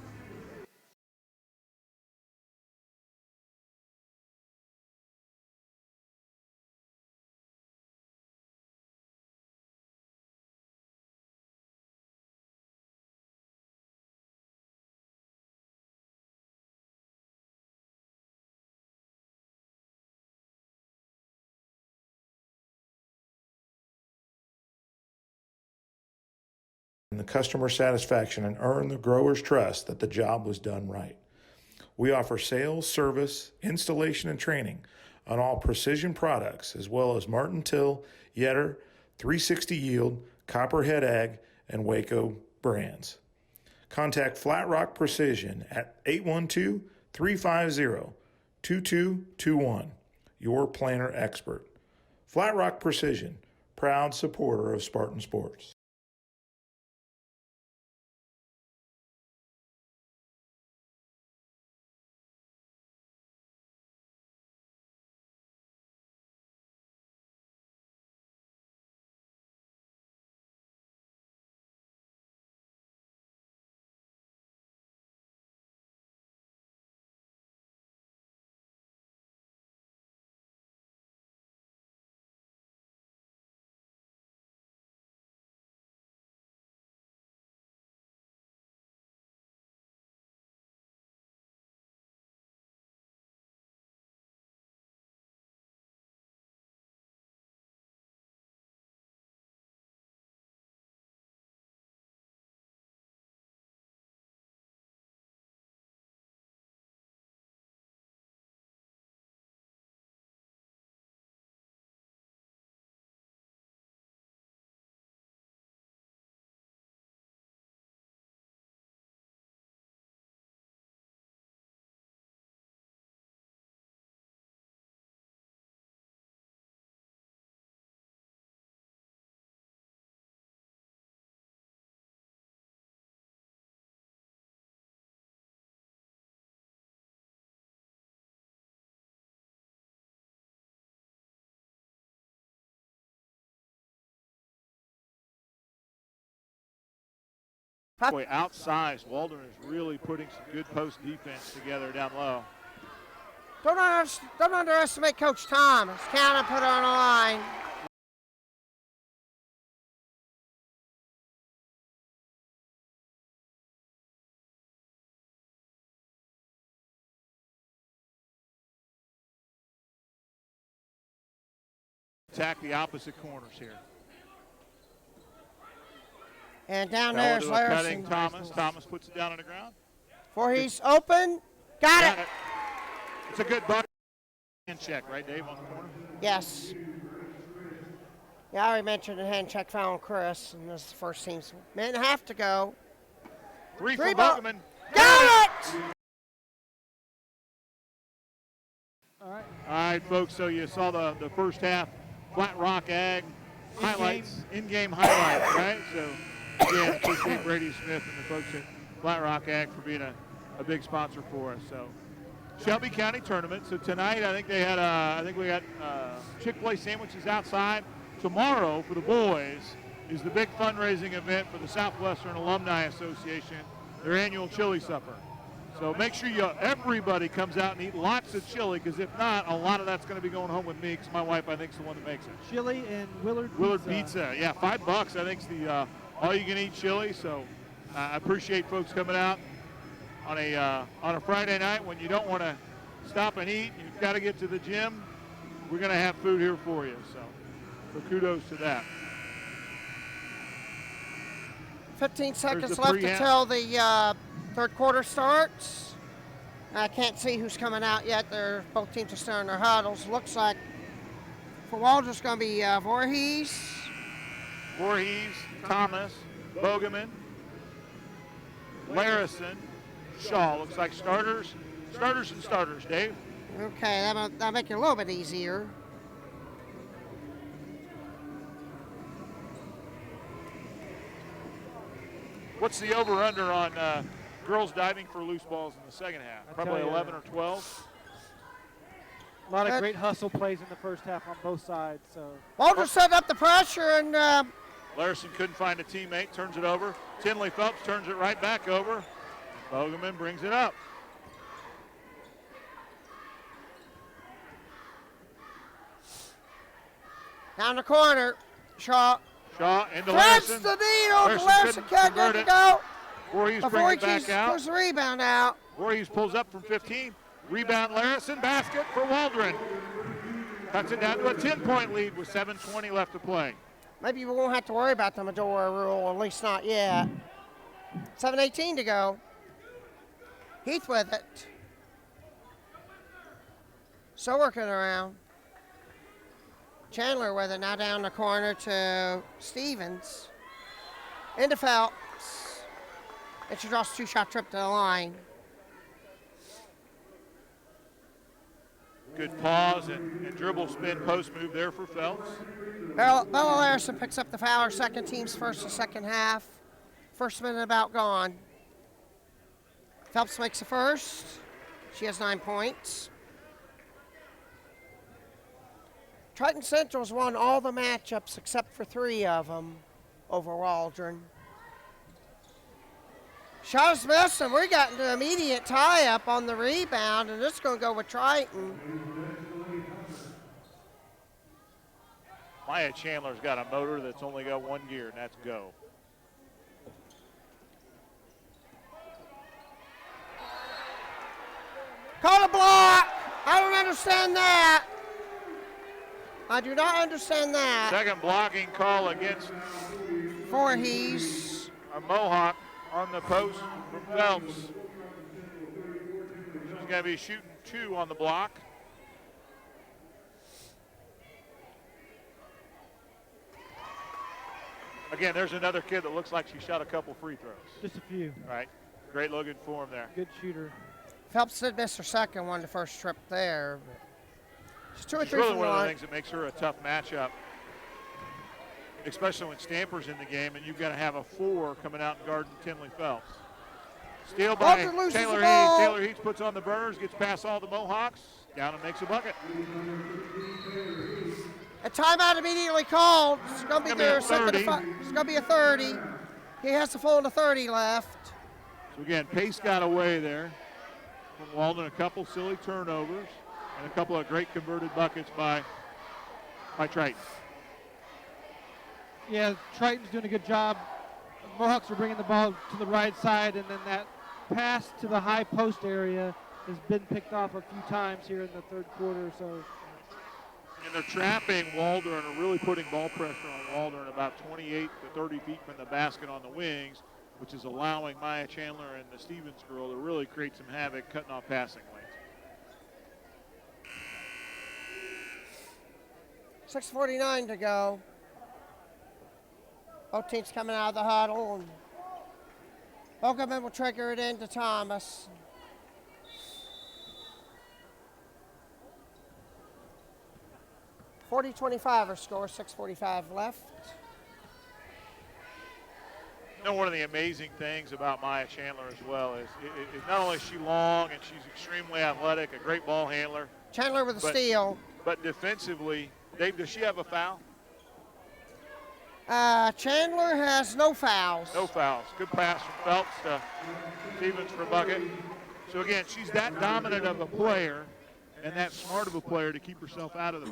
The customer satisfaction and earn the growers' trust that the job was done right. We offer sales, service, installation, and training on all precision products, as well as Martin Till, Yetter, 360 Yield, Copperhead Ag, and Waco brands. Contact Flat Rock Precision at 350-2221. Your planner expert. Flat Rock Precision, proud supporter of Spartan Sports. Boy, outsized. Waldron is really putting some good post defense together down low. Don't underestimate Coach Thomas. Count and put her on the line. Attack the opposite corners here. And down Fell there's to a cutting Larison. Thomas. Thomas puts it down on the ground. Voorhees open. Got it. It's a good buck. Hand check, right, Dave, on the corner? Yes. Yeah, I already mentioned the hand check foul on Chris, and this is the first team's minute and a half to go. Three Three from ball. Bogeman. Got it! All right. All right, folks, so you saw the first half Flat Rock Ag highlights, in-game highlights, right? So, again, appreciate Brady Smith and the folks at Flat Rock Ag for being a big sponsor for us. So, Shelby County Tournament. So tonight, I think we got Chick-fil-A sandwiches outside. Tomorrow, for the boys, is the big fundraising event for the Southwestern Alumni Association, their annual chili supper. So make sure everybody comes out and eat lots of chili, because if not, a lot of that's going to be going home with me, because my wife, I think, is the one that makes it. Chili and Willard Pizza. Yeah, $5, I think, is the all-you-can-eat chili. So I appreciate folks coming out on a Friday night when you don't want to stop and eat. You've got to get to the gym. We're going to have food here for you. So kudos to that. 15 seconds the left pre-half. until the third quarter starts. I can't see who's coming out yet. Both teams are still in their huddles. Looks like for Waldron it's going to be Voorhees. Thomas, Bogeman, Larison, Shaw. Looks like starters, Dave. Okay, that'll make it a little bit easier. What's the over-under on girls diving for loose balls in the second half? Probably 11 or 12. A lot of great hustle plays in the first half on both sides. So Waldron set up the pressure, and Larison couldn't find a teammate, turns it over. Tinley Phelps turns it right back over. Bogeman brings it up. down the corner, Shaw Into threads Larison. the needle. Larison Larison can't convert get it. to go. Voorhees Before brings he it back out. pulls the rebound out. Voorhees pulls up from 15. Rebound Larison. Basket for Waldron. Cuts it down to a 10-point lead with 7:20 left to play. Maybe we won't have to worry about the Medora rule, at least not yet. 7:18 to go. Heath with it. So working around. Chandler with it, now down the corner to Stevens. Into Phelps. And she draws a two-shot trip to the line. Good pause and dribble spin post move there for Phelps. Bella Larson picks up the foul. Her second team's first and second half. First minute about gone. Phelps makes the first. She has 9 points. Triton Central's won all the matchups except for 3 of them over Waldron. Shot is missed, and we got into immediate tie-up on the rebound, and it's going to go with Triton. Maya Chandler's got a motor that's only got 1 gear, and that's go. Call a block. I don't understand that. I do not understand that. Second blocking call against Voorhees. a Mohawk on the post from Phelps. She's going to be shooting 2 on the block. Again, there's another kid that looks like she shot a couple free throws. Just a few. Right. Great looking form there. Good shooter. Phelps did miss her second one the first trip there. But she's 2 or It's 3 really from one the of the line. things that makes her a tough matchup, especially when Stamper's in the game and you've got to have a 4 coming out and guarding Tinley Phelps. Steal by Waldron loses Taylor the ball. Heath. Taylor Heath puts on the burners, gets past all the Mohawks, down and makes a bucket. A timeout immediately called. It's going to be Gonna be their a second. 30. It's going to be a 30. He has to fall to 30 left. So again, pace got away there from Waldron. A couple silly turnovers and a couple of great converted buckets by Triton. Yeah, Triton's doing a good job. Mohawks are bringing the ball to the right side, and then that pass to the high post area has been picked off a few times here in the third quarter. So, And they're trapping Waldron or really putting ball pressure on Waldron about 28 to 30 feet from the basket on the wings, which is allowing Maya Chandler and the Stevens girl to really create some havoc, cutting off passing lanes. 6:49 to go. Both teams coming out of the huddle. And Bogerman will trigger it into Thomas. (40-25) our score, 6:45 left. You know, one of the amazing things about Maya Chandler as well is not only is she long and she's extremely athletic, a great ball handler, Chandler with a steal. but defensively, Dave, does she have a foul? Chandler has no fouls. No fouls. Good pass from Phelps to Stevens for a bucket. So again, she's that dominant of a player and that smart of a player to keep herself out of the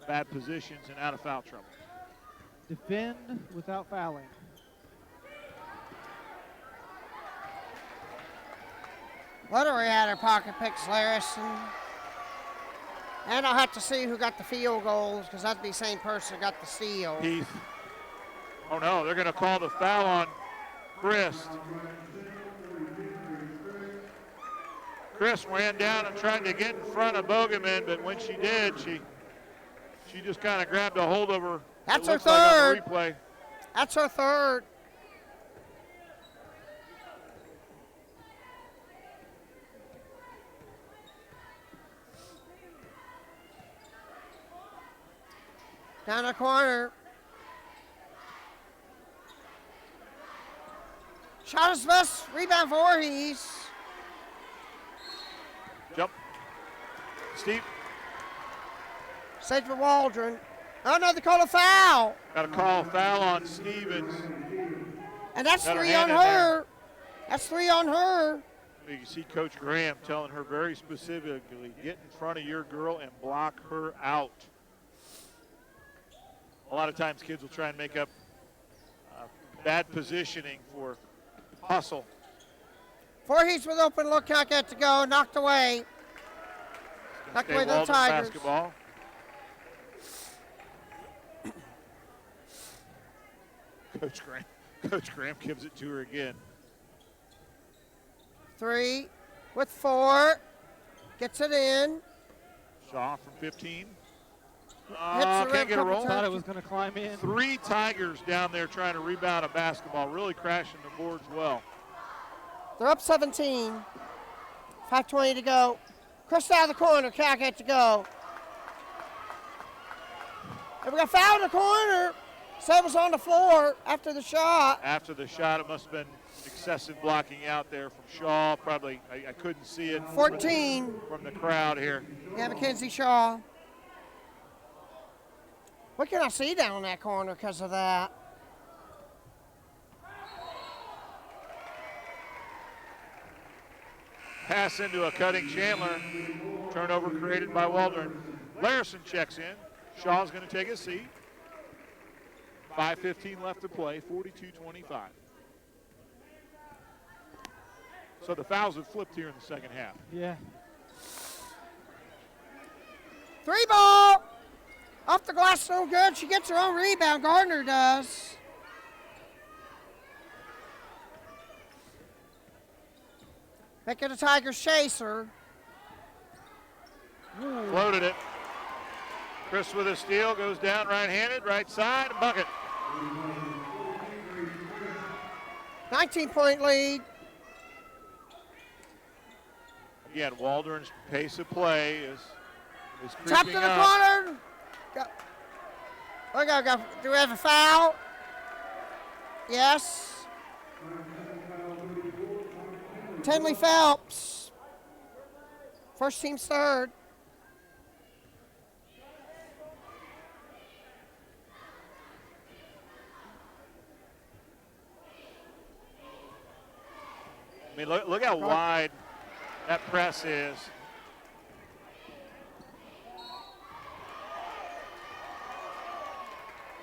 bad positions and out of foul trouble. defend without fouling. Luttery had her pocket picks Larison. And I'll have to see who got the field goals because that'd be the same person who got the steal. Heath. Oh no, they're going to call the foul on Chris. Chris ran down and tried to get in front of Bogeman, but when she did, she just kind of grabbed a hold of her. That's her Looks like on third. the replay. That's her third. Down the corner. Shot is missed. Rebound Voorhees. Jump. Steve. Saved for Waldron. Oh no, they call a foul. Got to call a foul on Stevens. And that's Got her 3 hand on in her. there. That's 3 on her. You can see Coach Graham telling her very specifically, get in front of your girl and block her out. A lot of times kids will try and make up bad positioning for hustle. Voorhees with open look, can't get to go, knocked away. Knocked Stay away the Waldron Tigers. basketball. Coach Graham gives it to her again. 3 with 4. Gets it in. Shaw from 15. Hits the Can't rim get a couple roll. times. Thought it was going to climb in. 3 Tigers down there trying to rebound a basketball, really crashing the boards well. They're up 17. 5:20 to go. Chris out of the corner, can't get to go. And we got foul in the corner. Seb was on the floor after the shot. After the shot, it must have been excessive blocking out there from Shaw. Probably, I couldn't see it 14. from the crowd here. Yeah, Mackenzie Shaw. We cannot see down in that corner because of that. Pass into a cutting Chandler. Turnover created by Waldron. Larison checks in. Shaw's going to take his seat. 5:15 left to play, 42-25. So the fouls have flipped here in the second half. Yeah. 3 ball. Off the glass, no good. She gets her own rebound. Gardner does. Make it a Tigers chaser. Floated it. Chris with a steal, goes down right-handed, right side, and bucket. 19-point lead. Again, Waldron's pace of play is Tap creeping to the up. corner. Do we have a foul? Yes. Tenley Phelps. First team's third. I mean, look how wide that press is.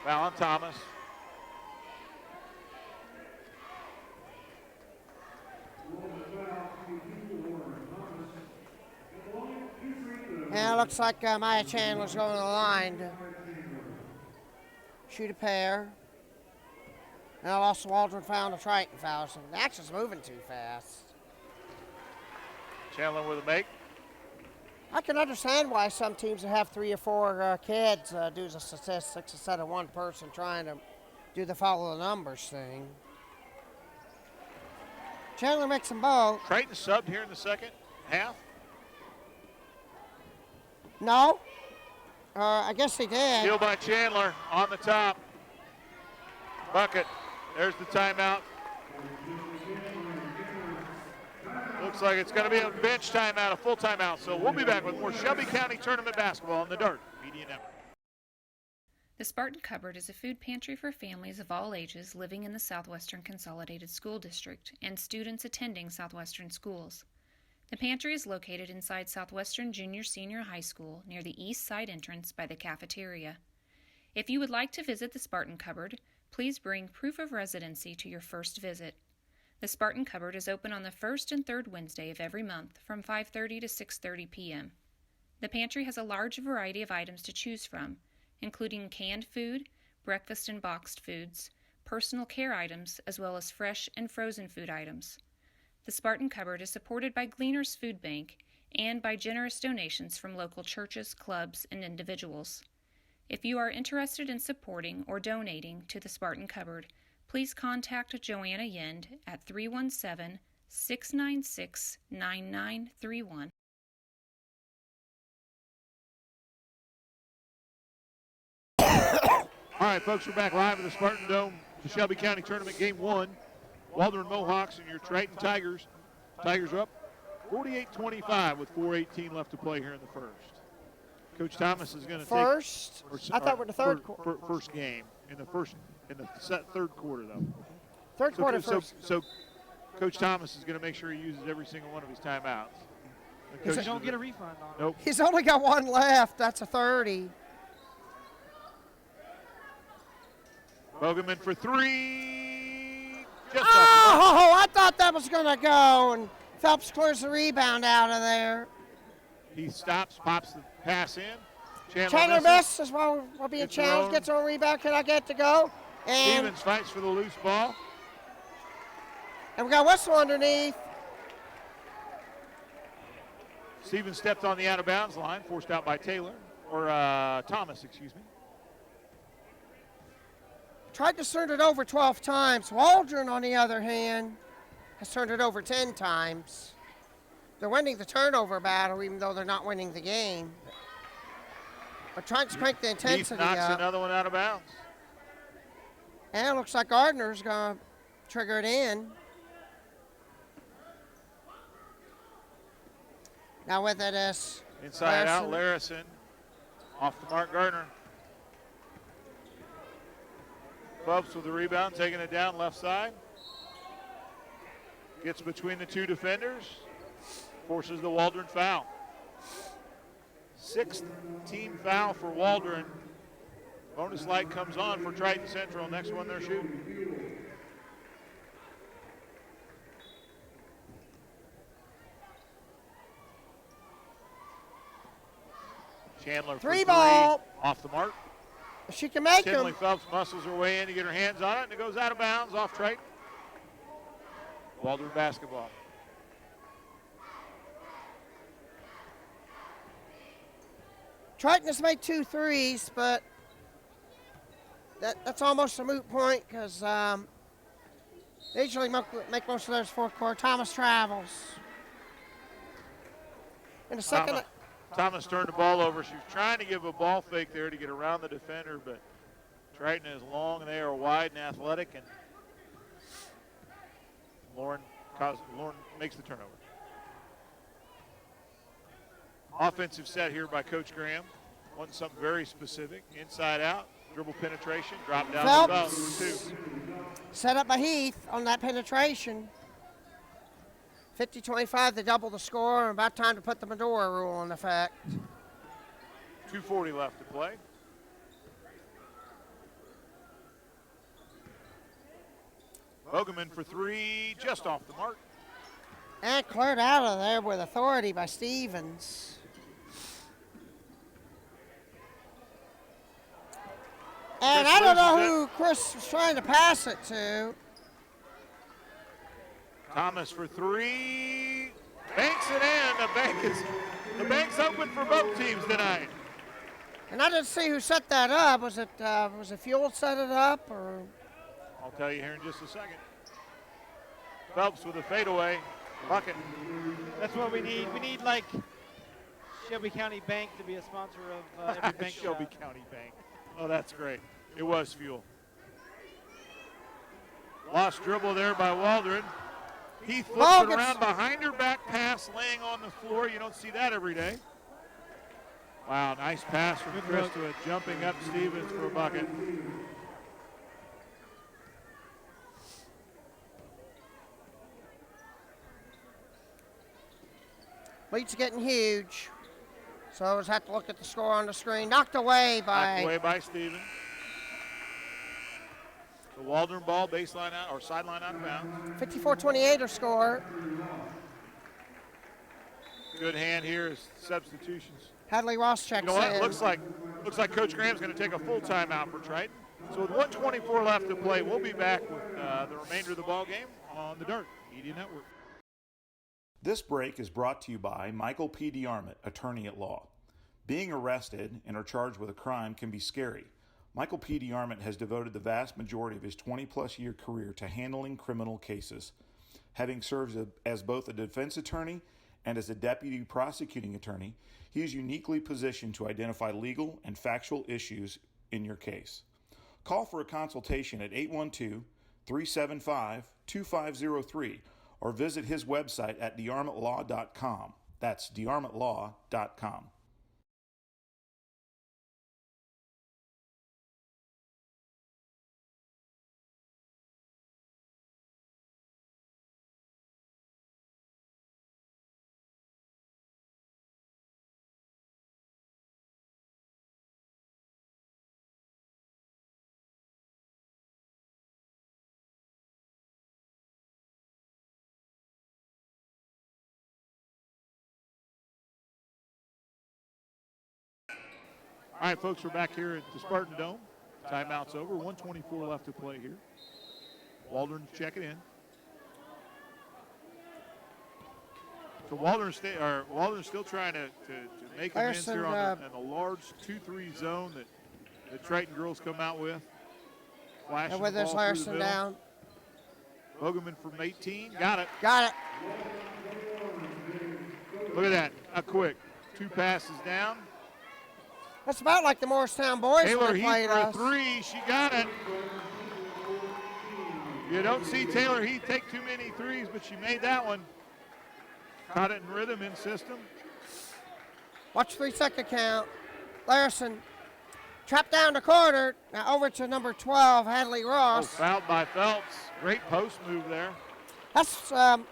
Foul on Thomas. Yeah, it looks like Maya Chandler's going to the line to shoot a pair. Now also Waldron found a Triton foul, so the action's moving too fast. Chandler with a make. I can understand why some teams that have 3 or 4 kids do the statistics instead of one person trying to do the follow the numbers thing. Chandler makes them both. Triton subbed here in the second half. No. I guess he did. Steal by Chandler on the top. Bucket. There's the timeout. Looks like it's going to be a bench timeout, a full timeout. So we'll be back with more Shelby County Tournament basketball on the Dart Media Network. The Spartan Cupboard is a food pantry for families of all ages living in the Southwestern Consolidated School District and students attending Southwestern schools. The pantry is located inside Southwestern Junior-Senior High School near the east side entrance by the cafeteria. If you would like to visit the Spartan Cupboard, please bring proof of residency to your first visit. The Spartan Cupboard is open on the first and third Wednesday of every month from 5:30 to 6:30 p.m. The pantry has a large variety of items to choose from, including canned food, breakfast and boxed foods, personal care items, as well as fresh and frozen food items. The Spartan Cupboard is supported by Gleaners Food Bank and by generous donations from local churches, clubs, and individuals. If you are interested in supporting or donating to the Spartan Cupboard, please contact Joanna Yend at 317-696-9931. All right, folks, we're back live at the Spartan Dome, the Shelby County Tournament, Game 1. Waldron Mohawks and your Triton Tigers. Tigers are up 48-25 with 4:18 left to play here in the first. Coach Thomas is going to First? take... I thought we're the third quarter. First game, in the third quarter, though. Third quarter first. So Coach Thomas is going to make sure he uses every single one of his timeouts. So you don't get a refund on it. Nope. He's only got one left. That's a 30. Bogeman for 3. Just off Oh, I thought that was going to go, and Phelps clears the rebound out of there. He stops, pops the pass in. Chandler misses while being Gets challenged, gets her own rebound. Can I get to go? And Stevens fights for the loose ball. we got whistle underneath. Stevens stepped on the out-of-bounds line, forced out by Taylor, or Thomas, excuse me. Tried to turn it over 12 times. Waldron, on the other hand, has turned it over 10 times. They're winning the turnover battle, even though they're not winning the game. But trying to crank the intensity Heath knocks up. another one out of bounds. And it looks like Gardner's going to trigger it in. Now with it is Inside out, Larison. Off the mark, Gardner. Bubs with the rebound, taking it down left side. Gets between the two defenders. Forces the Waldron foul. 6th team foul for Waldron. Bonus light comes on for Triton Central. Next one they're shooting. Chandler for Three ball. Off the mark. She can make Tinley them. Phelps muscles her way in to get her hands on it, and it goes out of bounds off Triton. Waldron basketball. Triton has made 2 threes, but that's almost a moot point because they usually make most of theirs fourth quarter. Thomas travels. In the second. Thomas turned the ball over. She was trying to give a ball fake there to get around the defender, but Triton is long and they are wide and athletic, and Lauren makes the turnover. Offensive set here by Coach Graham. Wanting something very specific. Inside out, dribble penetration, drop down to Phelps for 2. Set up by Heath on that penetration. 50-25 to double the score, and about time to put the Medora rule in effect. 2:40 left to play. Bogeman for 3, just off the mark. And cleared out of there with authority by Stevens. And I don't know who Chris was trying to pass it to. Thomas for 3, banks it in. The bank's open for both teams tonight. And I didn't see who set that up. Was it Fuel set it up, or? I'll tell you here in just a second. Phelps with a fadeaway bucket. That's what we need. We need like Shelby County Bank to be a sponsor of every bank Shelby shop. County Bank. Oh, that's great. It was Fuel. Lost dribble there by Waldron. Heath flips it around behind her back pass, laying on the floor. You don't see that every day. Wow, nice pass from Krista, jumping up Stevens for a bucket. Lead's getting huge. So I just have to look at the score on the screen. Knocked away by Stevens. The Waldron ball, baseline out or sideline out of bounds. 54-28 her score. Good hand here is substitutions. Hadley Ross checks You know what? in. Looks like Coach Graham's going to take a full timeout for Triton. So with 1:24 left to play, we'll be back with the remainder of the ball game on the Dirt Media Network. This break is brought to you by Michael P. DeArmond, attorney at law. Being arrested and or charged with a crime can be scary. Michael P. DeArmond has devoted the vast majority of his 20-plus year career to handling criminal cases. Having served as both a defense attorney and as a deputy prosecuting attorney, he is uniquely positioned to identify legal and factual issues in your case. Call for a consultation at 812-375-2503 or visit his website at dearmontlaw.com. That's dearmontlaw.com. All right, folks, we're back here at the Spartan Dome. Timeout's over. 1:24 left to play here. Waldron checking in. So Waldron's still trying to make amends here on the large 2-3 zone that Triton girls come out with. Flashing and with the this ball through the Larson middle. down. Bogeman from 18. Got it. Got it. Look at that. How quick. 2 passes down. That's about like the Morristown boys Taylor when they Heath played for a us. 3. She got it. You don't see Taylor Heath take too many threes, but she made that one. Caught it in rhythm, in system. Watch 3-second count. Larson trapped down the corner. Now over to number 12, Hadley Oh, Ross. fouled by Phelps. Great post move there. That's 2 on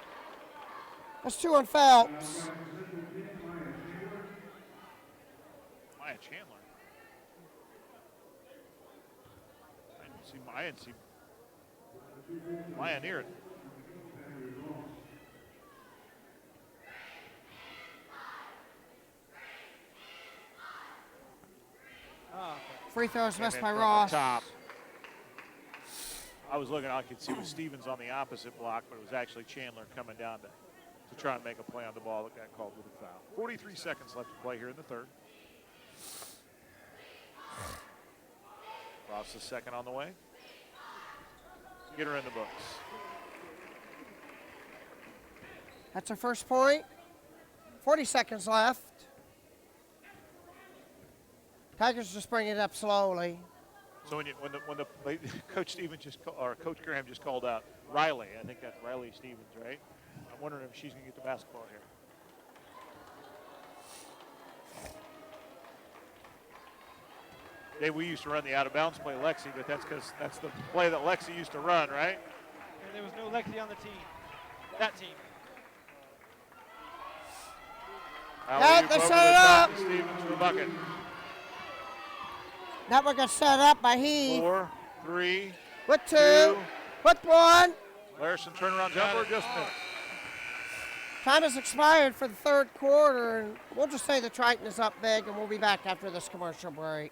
Phelps. Maya Chandler. I didn't see Maya near it. Free throws missed by From the Ross. top. I was looking, I could see it was Stevens on the opposite block, but it was actually Chandler coming down to try and make a play on the ball that got called with a foul. 43 seconds left to play here in the third. Ross is second on the way. Get her in the books. That's her first point. 40 seconds left. Tigers just bring it up slowly. So when the Coach Stevens or Coach Graham just called out Riley, I think that's Riley Stevens, right? I'm wondering if she's going to get the basketball here. Dave, we used to run the out-of-bounds play Lexi, but that's because that's the play that Lexi used to run, right? And there was no Lexi on the team. That team. Yeah, they set it up. Stevens for the bucket. That one got set up by Heath. 4, 3, With 2. With 1. Larson turnaround jumper just missed. Time has expired for the third quarter, and we'll just say the Triton is up big, and we'll be back after this commercial break.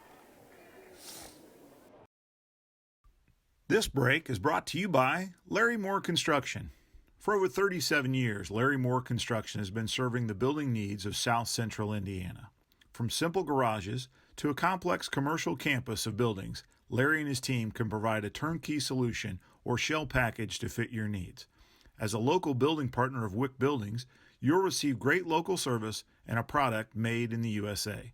This break is brought to you by Larry Moore Construction. For over 37 years, Larry Moore Construction has been serving the building needs of South Central Indiana. From simple garages to a complex commercial campus of buildings, Larry and his team can provide a turnkey solution or shell package to fit your needs. As a local building partner of Wick Buildings, you'll receive great local service and a product made in the USA.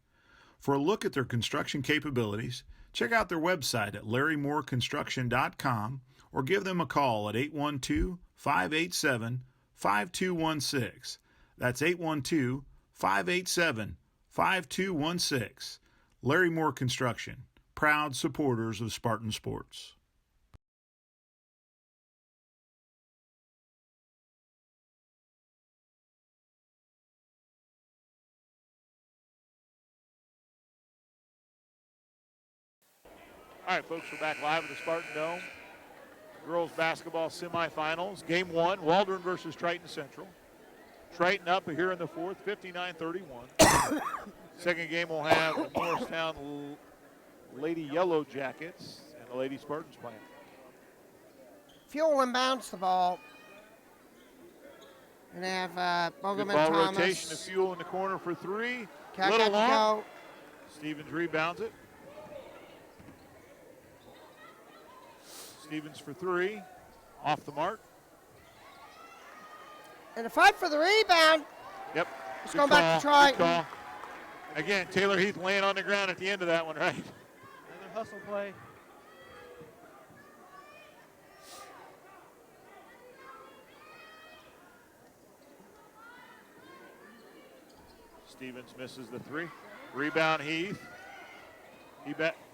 For a look at their construction capabilities, check out their website at larrymoreconstruction.com or give them a call at 812-587-5216. That's 812-587-5216. Larry Moore Construction, proud supporters of Spartan Sports. All right, folks, we're back live at the Spartan Dome. Girls basketball semifinals. Game 1, Waldron versus Triton Central. Triton up here in the fourth, 59-31. Second game will have the Morristown Lady Yellow Jackets and the Lady Spartans playing. Fuel inbounds the ball. And they have Bogerman Good ball Thomas. rotation of Fuel in the corner for 3. Cat Little got to long. go. Stevens rebounds it. Stevens for 3. Off the mark. And a fight for the rebound. Yep. It's Good going back to call. Good Triton. call. Again, Taylor Heath laying on the ground at the end of that one, right? Another hustle play. Stevens misses the 3. Rebound Heath.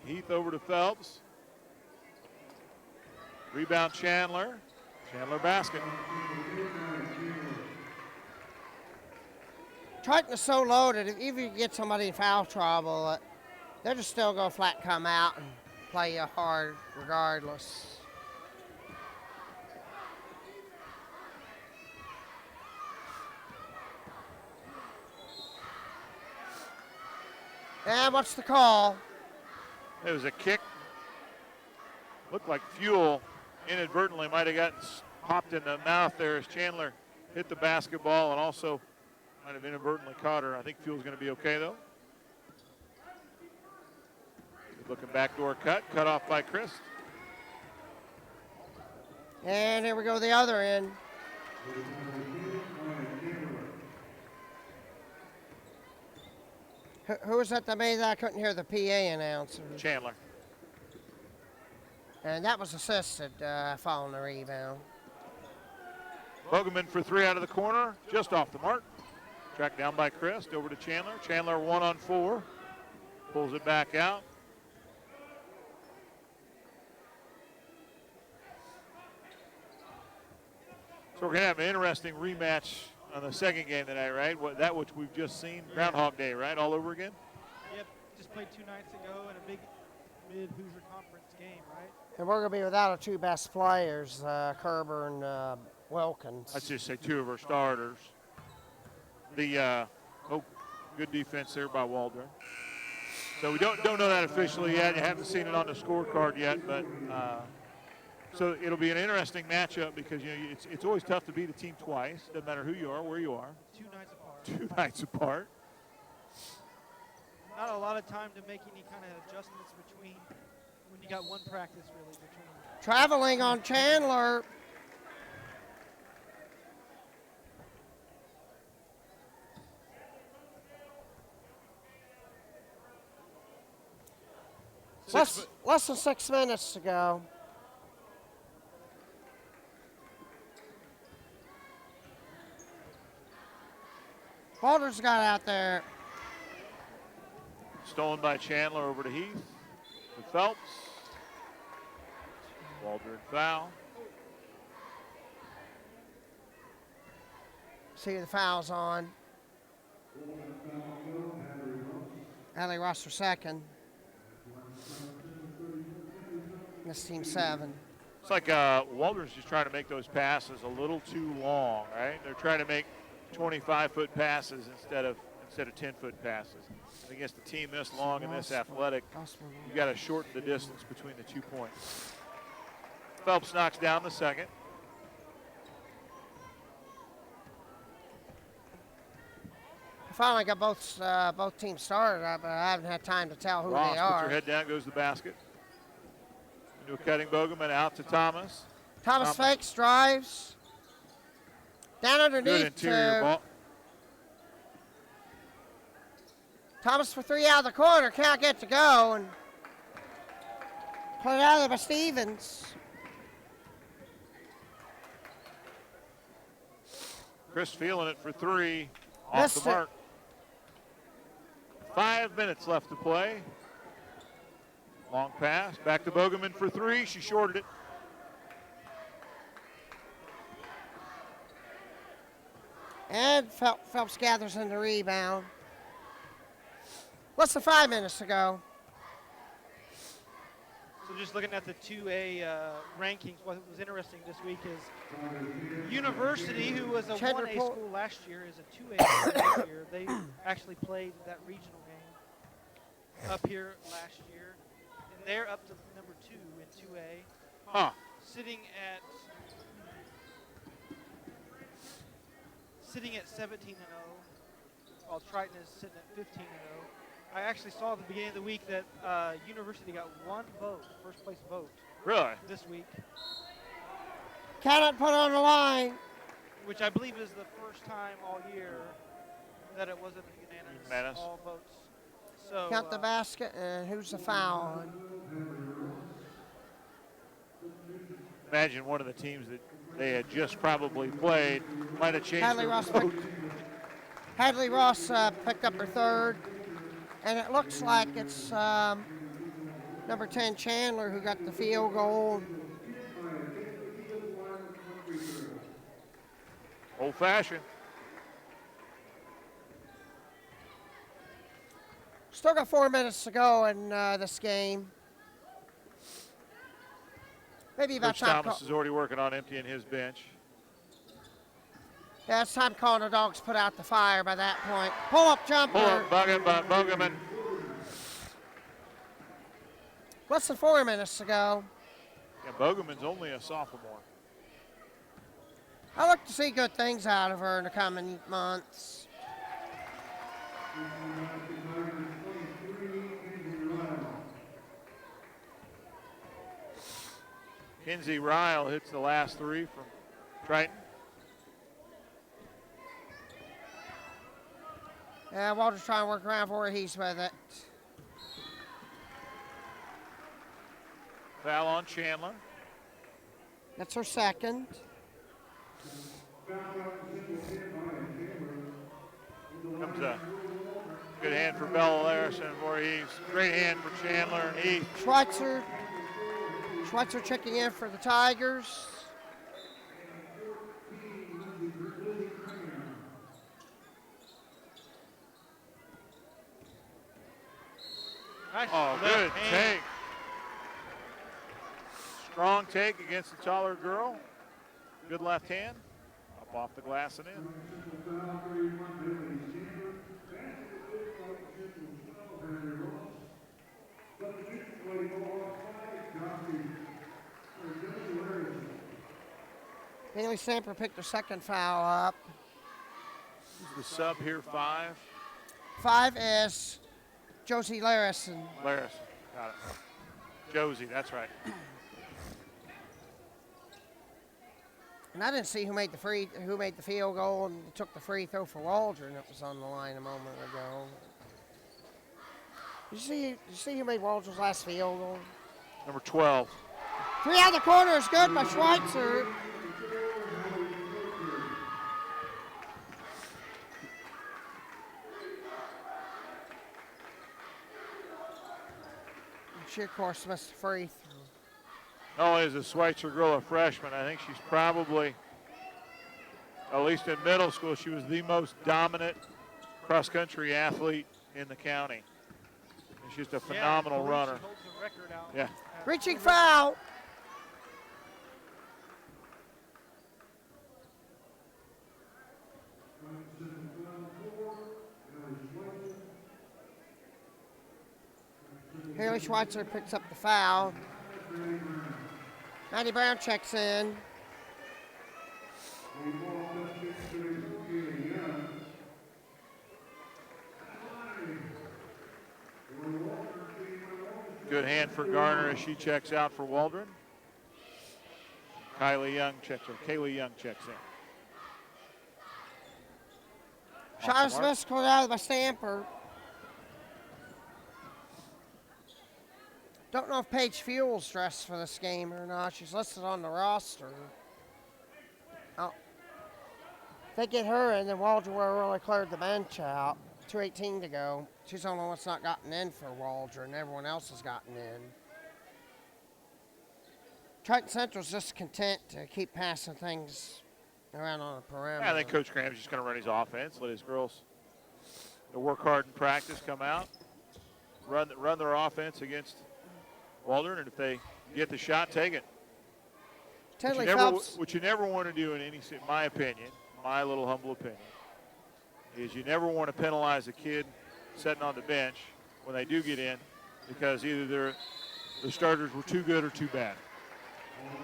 Heath over to Phelps. Rebound Chandler. Chandler basket. Triton is so loaded, if you get somebody in foul trouble, they'll just still go flat come out and play you hard regardless. And what's the call? It was a kick. Looked like Fuel inadvertently might have gotten popped in the mouth there as Chandler hit the basketball and also might have inadvertently caught her. I think Fuel's going to be okay, though. Good looking backdoor cut off by Chris. And here we go the other end. Who was that that made that? I couldn't hear the PA announcer. Chandler. And that was assisted following the rebound. Bogeman for three out of the corner, just off the mark. Tracked down by Christ, over to Chandler. Chandler 1-on-4. Pulls it back out. So we're going to have an interesting rematch on the second game tonight, right? That which we've just seen, Groundhog Day, right? All over again? Yep, just played 2 nights ago in a big mid-Hoosier Conference game, right? And we're going to be without our 2 best players, Kerber and Wilkins. Let's just say 2 of our starters. The good defense there by Waldron. So we don't know that officially yet. You haven't seen it on the scorecard yet, but so it'll be an interesting matchup because it's always tough to beat a team twice. Doesn't matter who you are, where you are. 2 nights apart. 2 nights apart. Not a lot of time to make any kind of adjustments between when you got one practice really between. Traveling on Chandler. Less than 6 minutes to go. Waldron's got out there. Stolen by Chandler over to Heath. To Phelps. Waldron foul. See the fouls on. Allie Ross for second. This team 7. It's like Waldron's just trying to make those passes a little too long, right? They're trying to make 25-foot passes instead of 10-foot passes. And against a team this long and this athletic, you've got to shorten the distance between the 2 points. Phelps knocks down the second. I finally got both teams started, but I haven't had time to tell who Ross they puts are. her head down, goes to the basket. Into a cutting Bogeman, out to Thomas. Thomas fakes, drives. Down Good underneath interior ball. Thomas for 3 out of the corner. Can't get to go. And put it out there by Stevens. Chris feeling it for 3. Off Missed the it. mark. 5 minutes left to play. Long pass. Back to Bogeman for 3. She shorted it. And Phelps gathers in the rebound. Less than 5 minutes to go. So just looking at the 2A rankings, what was interesting this week is University, who was a 1A school last year, is a 2A school this year. They actually played that regional game up here last year, and they're up to number 2 in 2A, Huh. sitting at 17-0, while Triton is sitting at 15-0. I actually saw at the beginning of the week that University got 1 vote, first place vote. Really? This week, Cannot put on the line. which I believe is the first time all year that it wasn't unanimous, all votes. So Count the basket, and who's the foul on? Imagine one of the teams that they had just probably played might have changed Hadley their Ross vote. Hadley Ross picked up her 3rd, and it looks like it's number 10 Chandler who got the field goal. Old-fashioned. Still got 4 minutes to go in this game. Maybe about Coach time. Thomas is already working on emptying his bench. Yeah, it's time calling the dogs put out the fire by that point. Pull-up jumper. Pull-up bucket by Bogeman. Less than 4 minutes to go. Yeah, Bogeman's only a sophomore. I look to see good things out of her in the coming months. Kinsey Ryle hits the last 3 from Triton. Waldron's trying to work around Voorhees with it. Foul on Chandler. That's her second. Comes a good hand for Bella Larison and Voorhees. Great hand for Chandler and Heath. Schweitzer checking in for the Tigers. Nice Oh, left good hand. take. Strong take against the taller girl. Good left hand. Up off the glass and in. Haley Samper picked her second foul up. The sub here, 5. 5 is Josie Larison. Larison, got it. Josie, that's right. And I didn't see who made the field goal and took the free throw for Waldron that was on the line a moment ago. Did you see who made Waldron's last field goal? Number 12. 3 out of the corner is good by Schweitzer. She, of course, missed a free throw. Not only is the Schweitzer girl a freshman, I think she's probably, at least in middle school, she was the most dominant cross-country athlete in the county. And she's a phenomenal runner. She holds the record out. Yeah. Reaching foul. Haley Schweitzer picks up the foul. Maddie Brown checks in. Good hand for Garner as she checks out for Waldron. Kaylee Young checks in. Shot is missed, called out by Stamper. Don't know if Paige Fuel's dressed for this game or not. She's listed on the roster. Oh. If they get her in, then Waldron will really cleared the bench out. 2:18 to go. She's the only one that's not gotten in for Waldron. Everyone else has gotten in. Triton Central's just content to keep passing things around on the perimeter. Yeah, I think Coach Graham's just going to run his offense, let his girls work hard in practice, come out, run their offense against Waldron, and if they get the shot, take it. What you never want to do in any, in my opinion, my little humble opinion, is you never want to penalize a kid sitting on the bench when they do get in because either the starters were too good or too bad.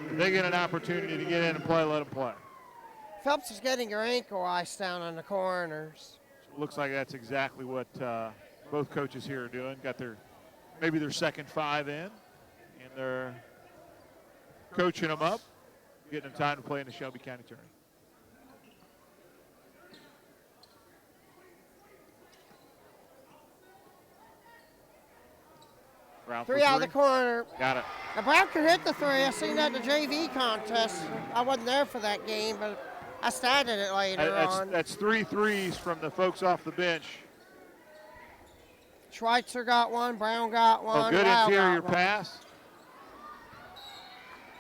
If they get an opportunity to get in and play, let them play. Phelps is getting her ankle ice down on the corners. So it looks like that's exactly what both coaches here are doing. Got maybe their second 5 in, and they're coaching them up, getting them time to play in the Shelby County tournament. Brown 3 out of the corner. Got it. Now Brown could hit the 3. I seen that in the JV contest. I wasn't there for that game, but I statted it later on. That's 3 threes from the folks off the bench. Schweitzer got one. Brown got one. Oh, good Lyle interior got one. pass.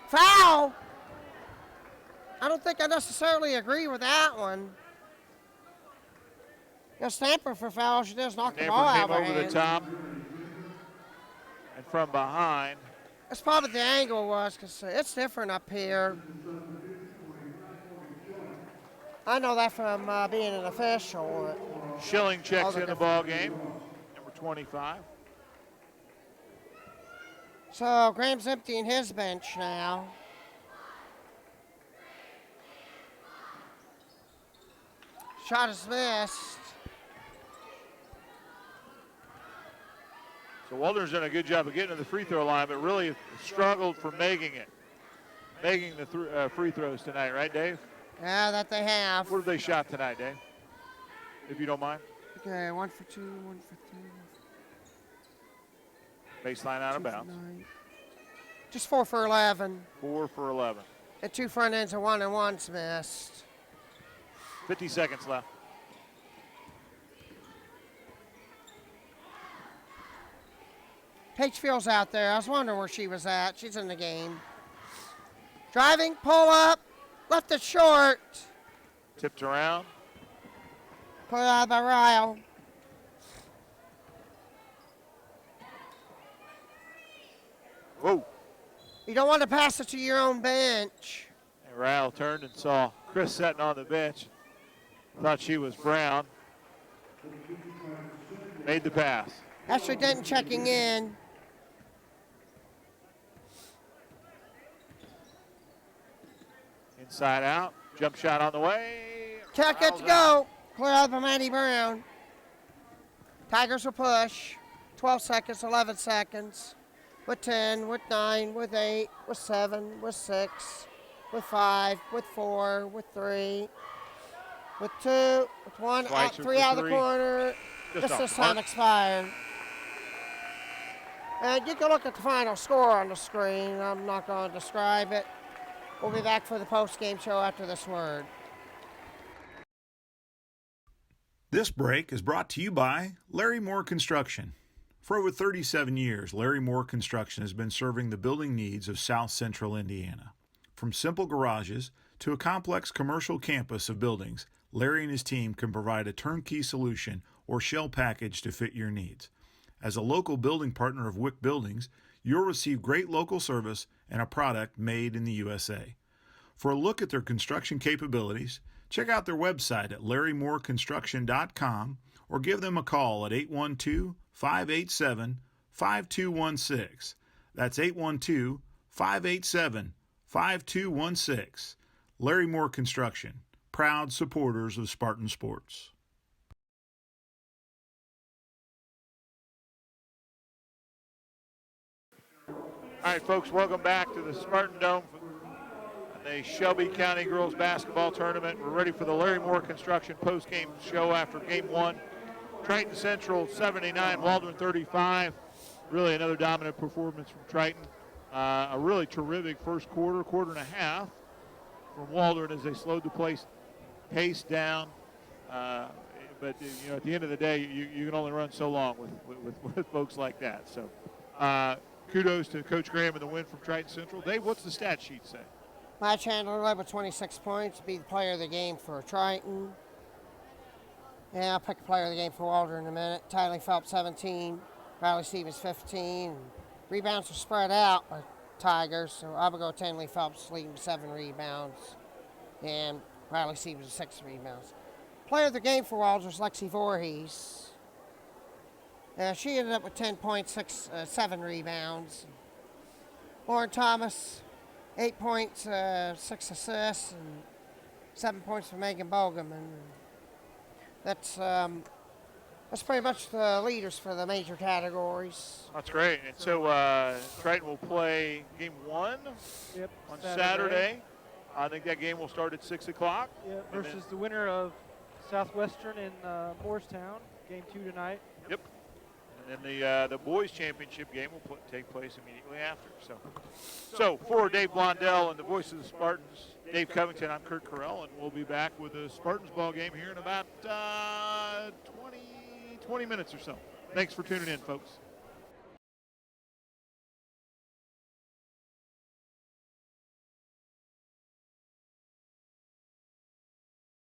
Foul! I don't think I necessarily agree with that one. Stamper for foul. She does knock the ball out Stamper of her came over hand. the top and from behind. That's probably the angle was, because it's different up here. I know that from being an official. Schilling checks in the different. ball game, number 25. So Graham's emptying his bench now. Shot is missed. So Waldron's done a good job of getting to the free throw line, but really struggled for making the free throws tonight, right, Dave? Yeah, that they have. What have they shot tonight, Dave? If you don't mind. Okay, 1 for 2, 1 for 3. Baseline out of 2 for bounds. 9. Just 4 for 11. 4 for 11. And 2 front ends and 1 and 1's missed. 50 seconds left. Paige Field's out there. I was wondering where she was at. She's in the game. Driving, pull up, left it short. Tipped around. Put it out by Ryle. Whoa. You don't want to pass it to your own bench. And Ryle turned and saw Chris sitting on the bench. Thought she was Brown. Made the pass. Ashley Denton checking in. Inside out. Jump shot on the way. Can't get to Ryle's go. Clear out by Maddie Brown. Tigers will push. 12 seconds, 11 seconds. With 10, with 9, with 8, with 7, with 6, with 5, with 4, with 3, with 2, with 1, out, 3 out of the corner. Just this time expired. And you can look at the final score on the screen. I'm not going to describe it. We'll be back for the post-game show after this word. This break is brought to you by Larry Moore Construction. For over 37 years, Larry Moore Construction has been serving the building needs of South Central Indiana. From simple garages to a complex commercial campus of buildings, Larry and his team can provide a turnkey solution or shell package to fit your needs. As a local building partner of Wick Buildings, you'll receive great local service and a product made in the USA. For a look at their construction capabilities, check out their website at larrymoreconstruction.com or give them a call at 812-587-5216. That's 812-587-5216. Larry Moore Construction, proud supporters of Spartan Sports. All right, folks, welcome back to the Spartan Dome and the Shelby County Girls Basketball Tournament. We're ready for the Larry Moore Construction post-game show after Game 1. Triton Central 79, Waldron 35. Really another dominant performance from Triton. A really terrific first quarter and a half from Waldron as they slowed the pace down. But you know, at the end of the day, you can only run so long with folks like that. So kudos to Coach Graham and the win from Triton Central. Dave, what's the stat sheet say? Matt Chandler led with 26 points, be the player of the game for Triton. Yeah, I'll pick the player of the game for Waldron in a minute. Tyler Phelps, 17. Riley Stevens, 15. Rebounds were spread out by Tigers, so I would go Tenley Phelps leading 7 rebounds. And Riley Stevens with 6 rebounds. Player of the game for Waldron was Lexi Voorhees. She ended up with 10 points, 7 rebounds. Lauren Thomas, 8 points, 6 assists, and 7 points for Megan Bogeman. That's pretty much the leaders for the major categories. That's great. And so Triton will play Game 1 on Saturday. I think that game will start at 6 o'clock. Yep, versus the winner of Southwestern in Moorestown, Game 2 tonight. Yep. And then the boys' championship game will take place immediately after. So for Dave Blondell and the voice of the Spartans, Dave Covington, I'm Kurt Carell, and we'll be back with the Spartans ball game here in about 20 minutes or so. Thanks for tuning in, folks.